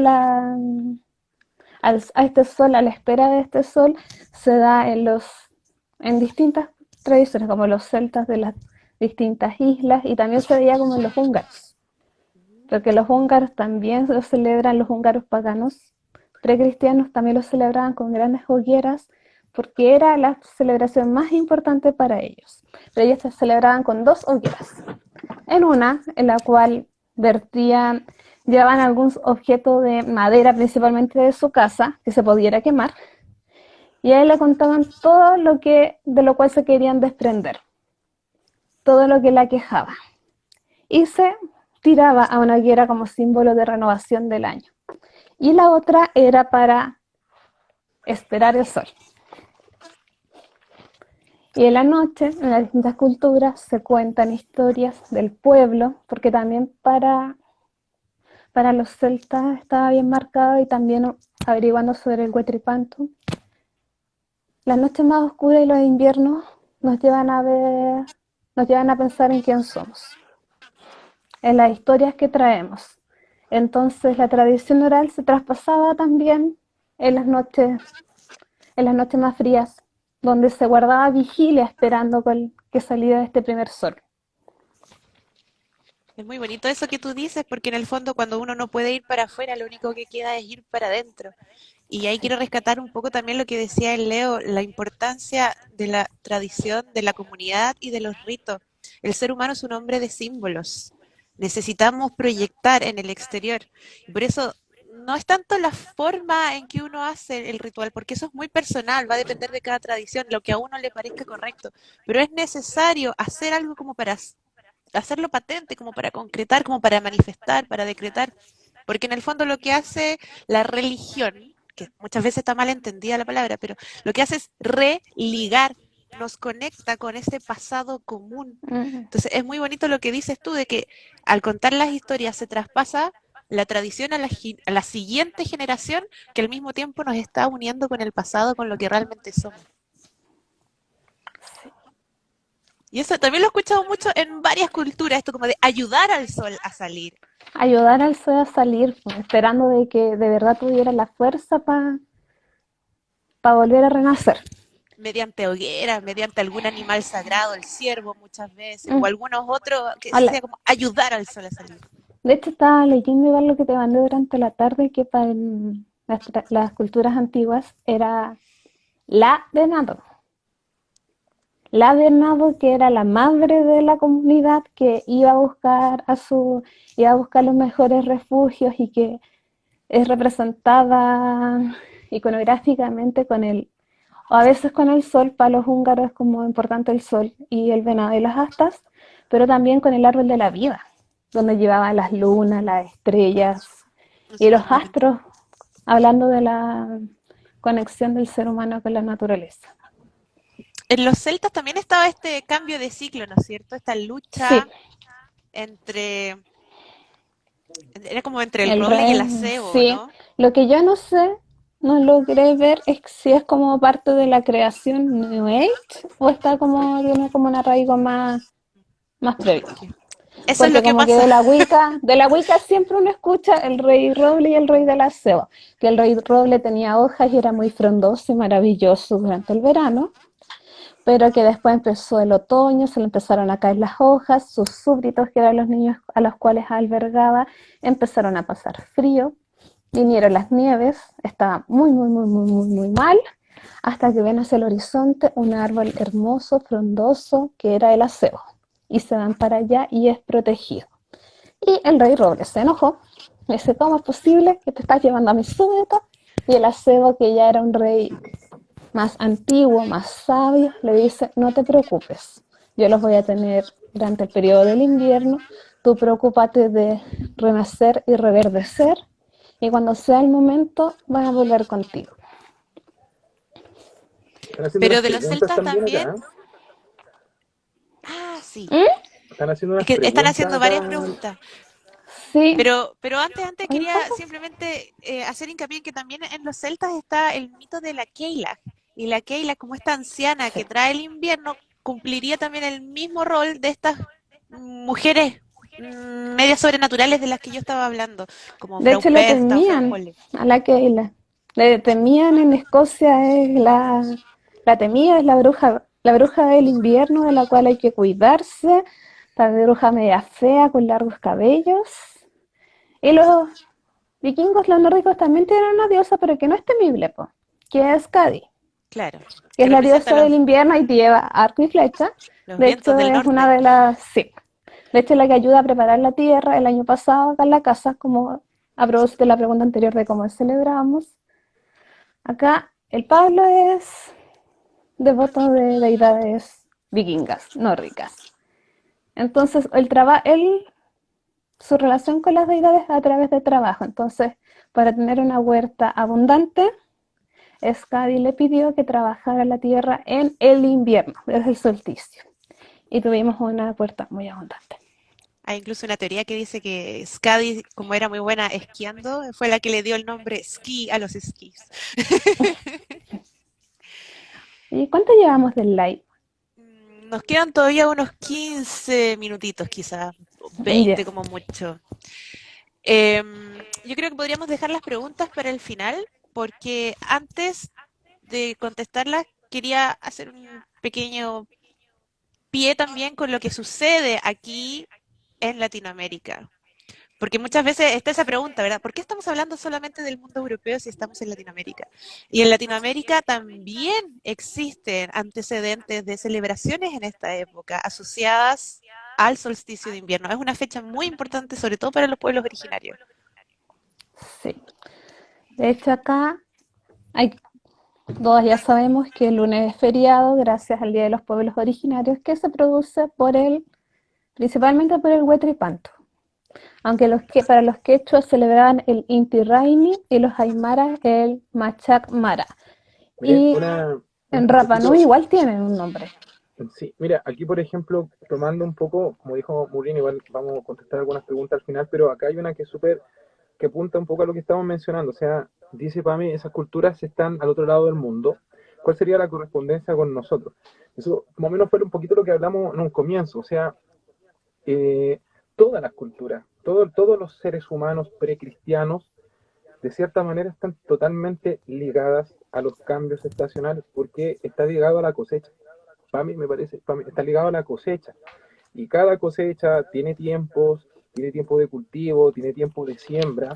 a este sol, a la espera de este sol, se da en distintas tradiciones, como los celtas de las distintas islas, y también se veía como en los húngaros, porque los húngaros también lo celebran, los húngaros paganos precristianos también lo celebraban con grandes hogueras, porque era la celebración más importante para ellos. Pero ellos se celebraban con dos hogueras, en una en la cual llevaban algún objeto de madera, principalmente de su casa, que se pudiera quemar, y a él le contaban todo de lo cual se querían desprender, todo lo que la quejaba, y se tiraba a una hoguera como símbolo de renovación del año. y la otra era para esperar el sol. Y en la noche, en las distintas culturas, se cuentan historias del pueblo, porque también para los celtas estaba bien marcado, y también averiguando sobre el Huetripantu. Las noches más oscuras y los inviernos nos llevan nos llevan a pensar en quién somos, en las historias que traemos. Entonces la tradición oral se traspasaba también en en las noches más frías, donde se guardaba vigilia esperando que saliera este primer sol. Es muy bonito eso que tú dices, porque en el fondo cuando uno no puede ir para afuera, lo único que queda es ir para adentro. Y ahí Sí. quiero rescatar un poco también lo que decía el Leo, la importancia de la tradición, de la comunidad y de los ritos. El ser humano es un hombre de símbolos. Necesitamos proyectar en el exterior. Y por eso no es tanto la forma en que uno hace el ritual, porque eso es muy personal, va a depender de cada tradición, lo que a uno le parezca correcto. Pero es necesario hacer algo como para hacerlo patente, como para concretar, como para manifestar, para decretar. Porque en el fondo lo que hace la religión, que muchas veces está mal entendida la palabra, pero lo que hace es religar, nos conecta con ese pasado común. Mm. Entonces es muy bonito lo que dices tú, de que al contar las historias se traspasa la tradición a a la siguiente generación, que al mismo tiempo nos está uniendo con el pasado, con lo que realmente somos. Y eso también lo he escuchado mucho en varias culturas, esto como de ayudar al sol a salir, Ayudar al sol a salir, pues, esperando de que de verdad tuviera la fuerza para volver a renacer. mediante hogueras, mediante algún animal sagrado, el ciervo muchas veces, o Mm. algunos otros, que Hola. sea como ayudar al sol a salir. De hecho, estaba leyendo igual lo que te mandé durante la tarde, que para las culturas antiguas era la venado. La venado, que era la madre de la comunidad, que iba a buscar los mejores refugios, y que es representada iconográficamente o a veces con el sol. Para los húngaros es como importante el sol y el venado y las astas, pero también con el árbol de la vida, donde llevaban las lunas, las estrellas y Eso los es muy lindo. astros, hablando de la conexión del ser humano con la naturaleza. En los celtas también estaba este cambio de ciclo, ¿no es cierto? Esta Sí, lucha entre, era como entre el el roble y el rey, acebo, sí. ¿no? Lo que yo no sé, no logré ver, es si es como parte de la creación New Age o está tiene como un arraigo más previo. Porque eso es Porque lo que como que pasa. de la Wicca siempre uno escucha el rey roble y el rey de la ceba, que el rey roble tenía hojas y era muy frondoso y maravilloso durante el verano, pero que después empezó el otoño, se le empezaron a caer las hojas, sus súbditos, que eran los niños a los cuales albergaba, empezaron a pasar frío, vinieron las nieves, estaba muy mal, hasta que ven hacia el horizonte un árbol hermoso, frondoso, que era el acebo, y se van para allá y es protegido. Y el rey Roble se enojó, le dice: ¿cómo es posible que te estás llevando a mi súbdito? Y el acebo, que ya era un rey más antiguo, más sabio, le dice: no te preocupes, yo los voy a tener durante el periodo del invierno, tú preocúpate de renacer y reverdecer, y cuando sea el momento van a volver contigo. Están haciendo unas Pero de los preguntas celtas también también, acá. sí, ¿Mm? Están haciendo es unas que están preguntas haciendo varias acá. preguntas. Sí. Pero antes ¿Una quería cosa? simplemente hacer hincapié en que también en los celtas está el mito de la Keila. Y la Keila, como esta anciana Sí. que trae el invierno, cumpliría también el mismo rol de estas mujeres medias sobrenaturales de las que yo estaba hablando, como De Frau hecho, le Pesta o Frau temían Holle. a la Keila. Le temían en Escocia, la temía, es la bruja del invierno, de la cual hay que cuidarse, la bruja media fea con largos cabellos. Y los vikingos, los nórdicos, también tienen una diosa, pero que no es temible, po, que es Cadi, Claro, que que es la representa diosa del invierno y lleva arco y flecha. los De vientos hecho, del es una norte. de las, sí, de hecho, la que ayuda a preparar la tierra. El año pasado acá en la casa, como a propósito de la pregunta anterior de cómo celebramos, acá el Pablo es devoto de deidades vikingas, nórdicas. Entonces, él su relación con las deidades a través del trabajo. Entonces, para tener una huerta abundante, Skadi le pidió que trabajara la tierra en el invierno, desde el solsticio. Y tuvimos una huerta muy abundante. Hay incluso una teoría que dice que Skadi, como era muy buena esquiando, fue la que le dio el nombre ski a los esquís. ¿Y cuánto llevamos del live? Nos quedan todavía unos 15 minutitos quizás, Ya. 20 como mucho. Yo creo que podríamos dejar las preguntas para el final, porque antes de contestarlas quería hacer un pequeño pie también con lo que sucede aquí en Latinoamérica. Porque muchas veces está esa pregunta, ¿verdad? ¿Por qué estamos hablando solamente del mundo europeo si estamos en Latinoamérica? Y en Latinoamérica también existen antecedentes de celebraciones en esta época asociadas al solsticio de invierno. Es una fecha muy importante, sobre todo para los pueblos originarios. Sí. De hecho, acá hay, todos ya sabemos que el lunes es feriado gracias al Día de los Pueblos Originarios que se produce principalmente por el Huetripanto. Aunque para los quechuas celebraban el Inti Raymi y los aymaras el Machac Mara. Miren, Y en un Rapa Nui poquito, igual tienen un nombre. sí, mira, aquí por ejemplo, tomando un poco, como dijo Murin, igual vamos a contestar algunas preguntas al final, pero acá hay una que es súper, que apunta un poco a lo que estamos mencionando, o sea, dice Pame, esas culturas están al otro lado del mundo, ¿cuál sería la correspondencia con nosotros? Eso más o menos fue un poquito lo que hablamos en un comienzo, o sea, eh, todas las culturas, todos los seres humanos precristianos, de cierta manera están totalmente ligadas a los cambios estacionales, porque está ligado a la cosecha. Para mí me parece, para mí está ligado a la cosecha. Y cada cosecha tiene tiempos, tiene tiempo de cultivo, tiene tiempo de siembra,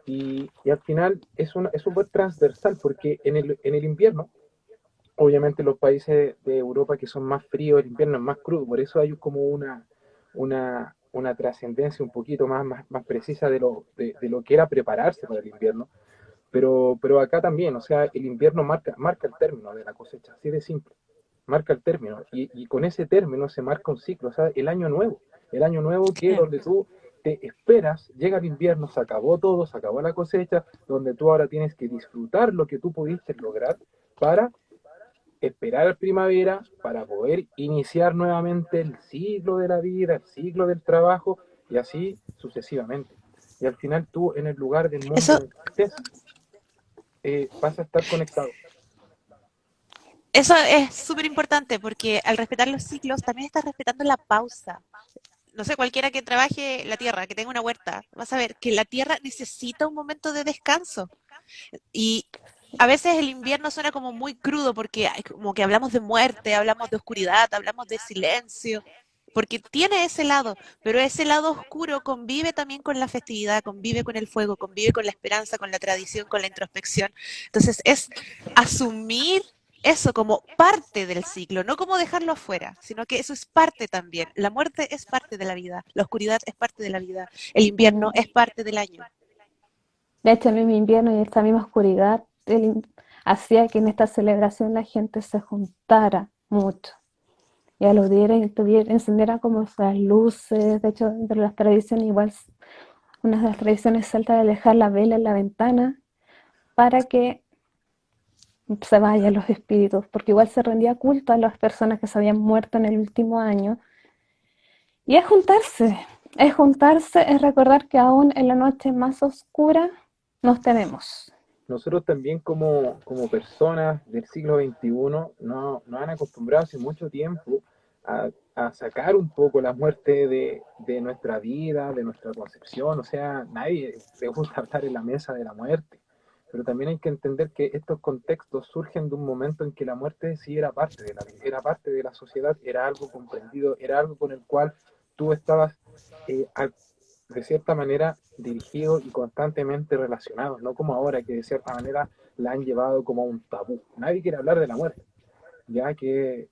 y al final es súper transversal, porque en el invierno, obviamente los países de Europa que son más fríos, el invierno es más crudo, por eso hay como una trascendencia un poquito más precisa de lo que era prepararse para el invierno. Pero acá también, o sea, el invierno marca el término de la cosecha, así de simple, marca el término. Y con ese término se marca un ciclo, o sea, el año nuevo que Claro. donde tú te esperas, llega el invierno, se acabó todo, se acabó la cosecha, donde tú ahora tienes que disfrutar lo que tú pudiste lograr para esperar a primavera, para poder iniciar nuevamente el ciclo de la vida, el ciclo del trabajo, y así sucesivamente. Y al final tú en el lugar del mundo Eso, en el que estés, vas a estar conectado. eso es súper importante porque al respetar los ciclos también estás respetando la pausa. No sé, cualquiera que trabaje la tierra, que tenga una huerta, vas a ver que la tierra necesita un momento de descanso. Y a veces el invierno suena como muy crudo porque como que hablamos de muerte, hablamos de oscuridad, hablamos de silencio, porque tiene ese lado, pero ese lado oscuro convive también con la festividad, convive con el fuego, convive con la esperanza, con la tradición, con la introspección. Entonces es asumir eso como parte del ciclo, no como dejarlo afuera, sino que eso es parte también. La muerte es parte de la vida, la oscuridad es parte de la vida, el invierno es parte del año. De hecho, el mismo invierno y esta misma oscuridad hacía que en esta celebración la gente se juntara mucho y aludiera y encendiera como esas luces. De hecho, entre las tradiciones, igual una de las tradiciones celtas de dejar la vela en la ventana para que se vayan los espíritus, porque igual se rendía culto a las personas que se habían muerto en el último año. Y es juntarse, es recordar que aún en la noche más oscura nos tenemos. Nosotros también como personas del siglo XXI nos han acostumbrado hace mucho tiempo a sacar un poco la muerte de nuestra vida, de nuestra concepción. O sea, nadie le gusta hablar en la mesa de la muerte. Pero también hay que entender que estos contextos surgen de un momento en que la muerte sí era parte de la vida, era parte de la sociedad, era algo comprendido, era algo con el cual tú estabas de cierta manera dirigido y constantemente relacionado, no como ahora que de cierta manera la han llevado como un tabú. Nadie quiere hablar de la muerte, ya que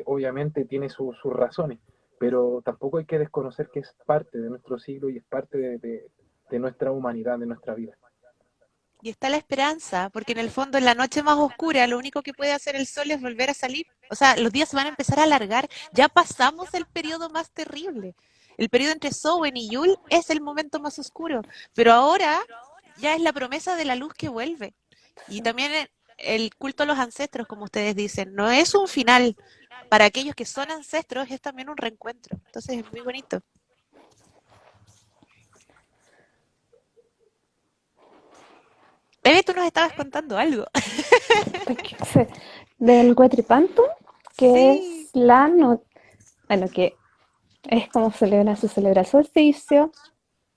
obviamente tiene sus razones, pero tampoco hay que desconocer que es parte de nuestro siglo y es parte de nuestra humanidad, de nuestra vida. Y está la esperanza, porque en el fondo en la noche más oscura lo único que puede hacer el sol es volver a salir. O sea, los días se van a empezar a alargar, ya pasamos el periodo más terrible. El periodo entre Samhain y Yule es el momento más oscuro, pero ahora ya es la promesa de la luz que vuelve. Y también el culto a los ancestros, como ustedes dicen, no es un final. Para aquellos que son ancestros es también un reencuentro. Entonces es muy bonito. Bebe, tú nos estabas contando algo. Sí, del Huetripantu, que Sí, es bueno, que es como se celebra el solsticio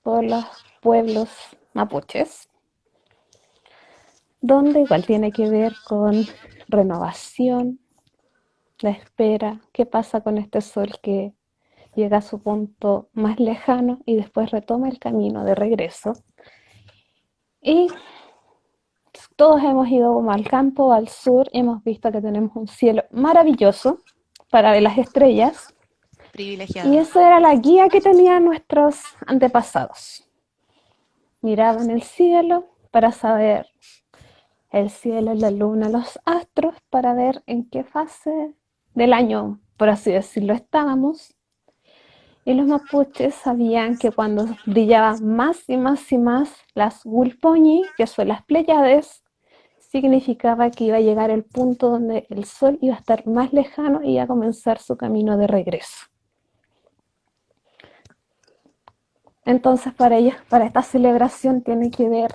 por los pueblos mapuches, donde igual tiene que ver con renovación, la espera, qué pasa con este sol que llega a su punto más lejano y después retoma el camino de regreso. Y todos hemos ido como al campo, al sur, y hemos visto que tenemos un cielo maravilloso para ver las estrellas. Y privilegiado. esa era la guía que tenían nuestros antepasados. Miraban el cielo para saber el cielo, la luna, los astros, para ver en qué fase del año, por así decirlo, estábamos. Y los mapuches sabían que cuando brillaban más y más y más las Gulpoñi, que son las Pléyades, significaba que iba a llegar el punto donde el sol iba a estar más lejano y iba a comenzar su camino de regreso. Entonces para ellos, para esta celebración tiene que ver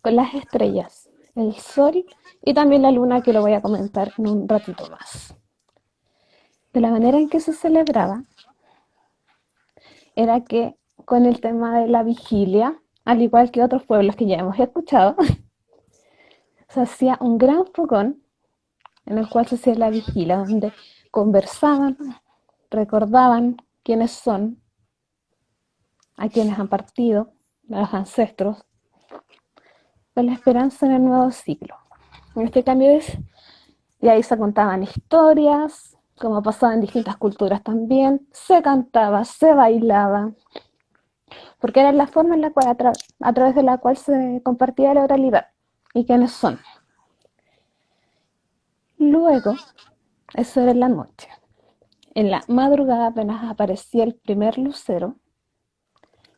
con las estrellas, el sol y también la luna, que lo voy a comentar en un ratito más. De la manera en que se celebraba era que con el tema de la vigilia, al igual que otros pueblos que ya hemos escuchado, se hacía un gran fogón en el cual se hacía la vigilia, donde conversaban, recordaban quiénes son, a quienes han partido, a los ancestros, con la esperanza en el nuevo ciclo. En este cambio y ahí se contaban historias, como pasaba en distintas culturas también, se cantaba, se bailaba, porque era la forma en la cual, a través de la cual se compartía la oralidad y quiénes son. Luego, eso era en la noche. En la madrugada, apenas aparecía el primer lucero,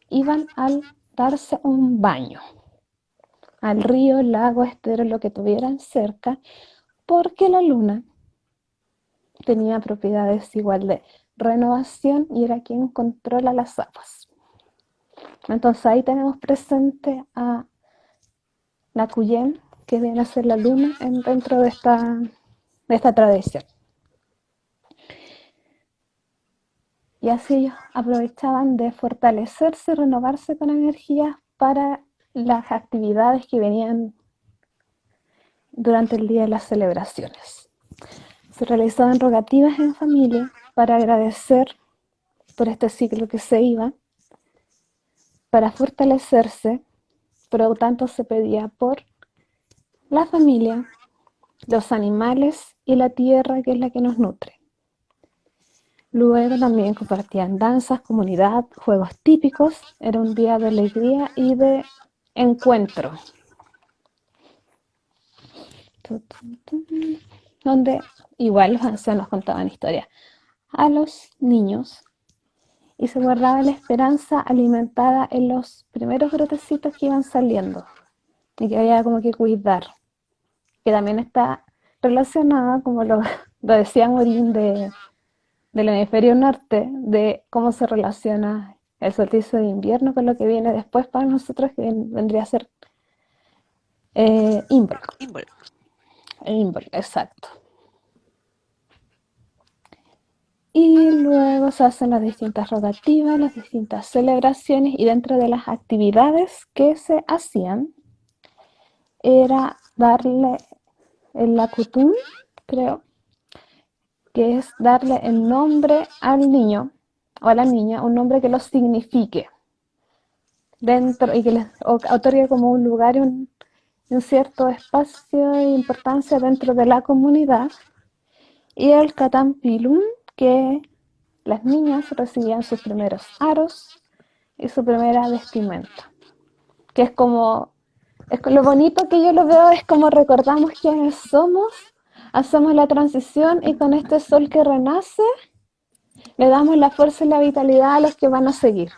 iban a darse un baño al río, lago, estero, lo que tuvieran cerca, porque la luna tenía propiedades igual de renovación y era quien controla las aguas. Entonces ahí tenemos presente a la Cuyén, que viene a ser la luna dentro de esta tradición. Y así ellos aprovechaban de fortalecerse y renovarse con energías para las actividades que venían durante el día de las celebraciones. Se realizaban rogativas en familia para agradecer por este ciclo que se iba, para fortalecerse, pero tanto se pedía por la familia, los animales y la tierra, que es la que nos nutre. Luego también compartían danzas, comunidad, juegos típicos. Era un día de alegría y de encuentro, donde igual los ancianos contaban historias a los niños y se guardaba la esperanza alimentada en los primeros brotecitos que iban saliendo y que había como que cuidar, que también está relacionada, como lo decía Morín, del hemisferio norte, de cómo se relaciona el solsticio de invierno con lo que viene después para nosotros, que vendría a ser Imbolc. Imbolc, exacto. Y luego se hacen las distintas rogativas, las distintas celebraciones, y dentro de las actividades que se hacían era darle el Lakutum, creo, que es darle el nombre al niño o a la niña, un nombre que lo signifique dentro y que les otorgue como un lugar y un cierto espacio e importancia dentro de la comunidad. Y el Katampilum, que las niñas recibían sus primeros aros y su primera vestimenta, que es lo bonito que yo lo veo, es como recordamos quiénes somos, hacemos la transición y con este sol que renace le damos la fuerza y la vitalidad a los que van a seguir.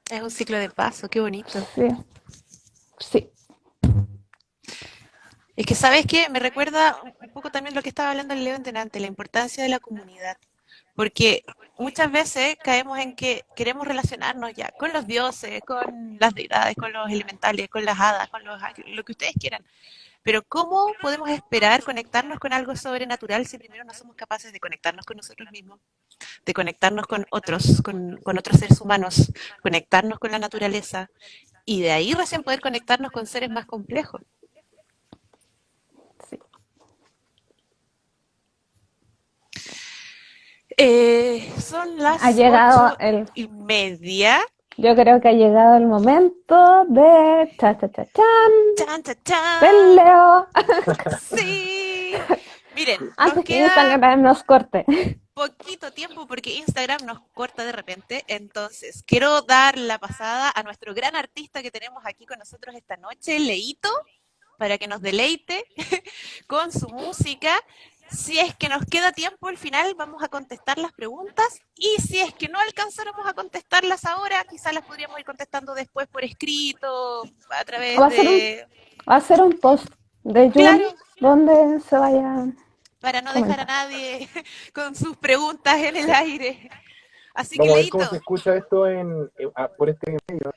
Es un ciclo de paso, qué bonito. Sí, sí. Es que, ¿sabes qué? Me recuerda un poco también lo que estaba hablando el Leo delante, la importancia de la comunidad. Porque muchas veces caemos en que queremos relacionarnos ya con los dioses, con las deidades, con los elementales, con las hadas, con los ángeles, lo que ustedes quieran. Pero ¿cómo podemos esperar conectarnos con algo sobrenatural si primero no somos capaces de conectarnos con nosotros mismos, de conectarnos con otros seres humanos, conectarnos con la naturaleza y de ahí recién poder conectarnos con seres más complejos? Sí. Son Ha las llegado 8:30. yo creo que ha llegado el momento de cha cha cha chan ¡Chan, chan, chan! del Leo. Sí. Miren, nos Antes que queda Instagram nos corte. poquito tiempo porque Instagram nos corta de repente, entonces quiero dar la pasada a nuestro gran artista que tenemos aquí con nosotros esta noche, Leito, para que nos deleite con su música. Si es que nos queda tiempo al final, vamos a contestar las preguntas y si es que no alcanzáramos a contestarlas ahora, quizás las podríamos ir contestando después por escrito, a través Va a ser de... va a ser un post de Jun Claro, donde se vaya para no a dejar a comentar. nadie con sus preguntas en el aire. Así que, Vamos a ver Leito, cómo se escucha esto por este medio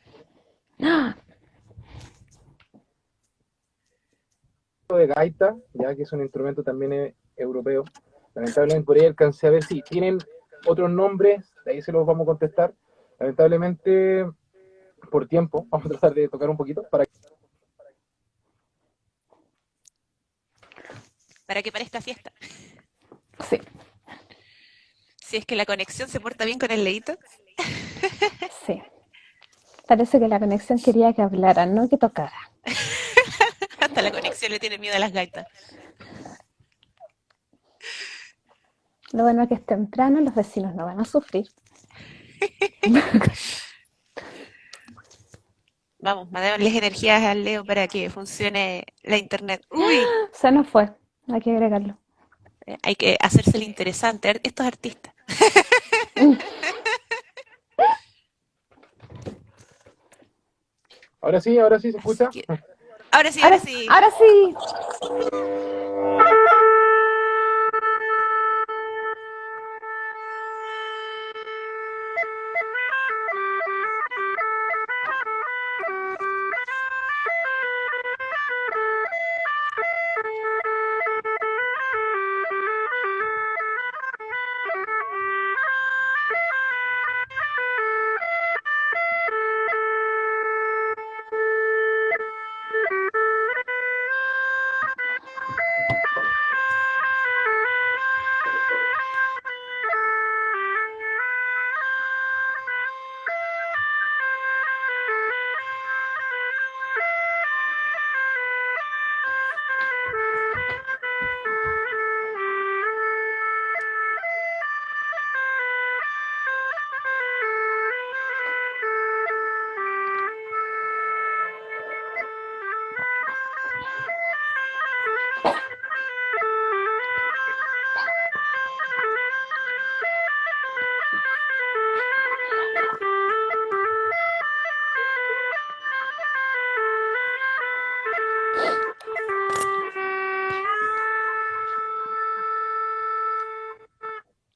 de gaita, ya que es un instrumento también europeo. Lamentablemente por ahí alcancé a ver si tienen otros nombres, de ahí se los vamos a contestar. Lamentablemente por tiempo, vamos a tratar de tocar un poquito para que parezca fiesta. Sí, Si es que la conexión se porta bien con el Leito. sí. Parece que la conexión quería que hablara, no que tocara. Hasta la conexión le tiene miedo a las gaitas. Lo bueno es que es temprano, los vecinos no van a sufrir. Vamos, mandémosles energías al Leo para que funcione la internet. Uy, Se nos fue, hay que agregarlo. hay que hacerse el interesante. Estos artistas. Ahora sí se escucha. Ahora sí, Ahora, ahora sí. ahora sí.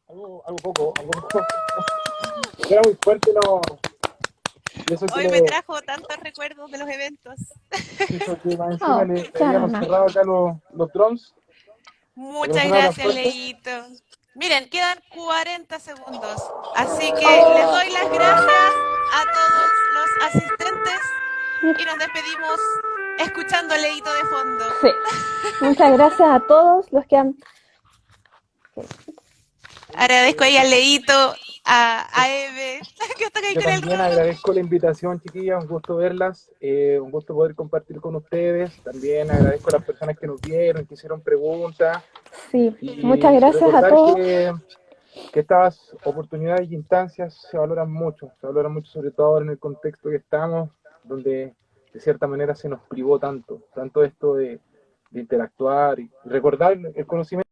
Algo poco. Era muy fuerte, no. Y eso que Hoy me trajo tantos recuerdos de los eventos. hizo que más encima Oh, le habíamos Chana. cerrado acá los drums, para que no Muchas sonara tan gracias, fuerte. Leito. Miren, quedan 40 segundos. Así que les doy las gracias a todos los asistentes y nos despedimos escuchando a Leito de fondo. Sí. Muchas gracias a todos los que han... Agradezco ahí a Leito, a Eve, que está ahí Yo con el también rulo. agradezco la invitación, chiquillas, un gusto verlas, un gusto poder compartir con ustedes. También agradezco a las personas que nos vieron, que hicieron preguntas. Sí, Y muchas gracias a recordar todos. que estas oportunidades y instancias se valoran mucho sobre todo ahora en el contexto que estamos, donde de cierta manera se nos privó tanto esto de interactuar y recordar el conocimiento.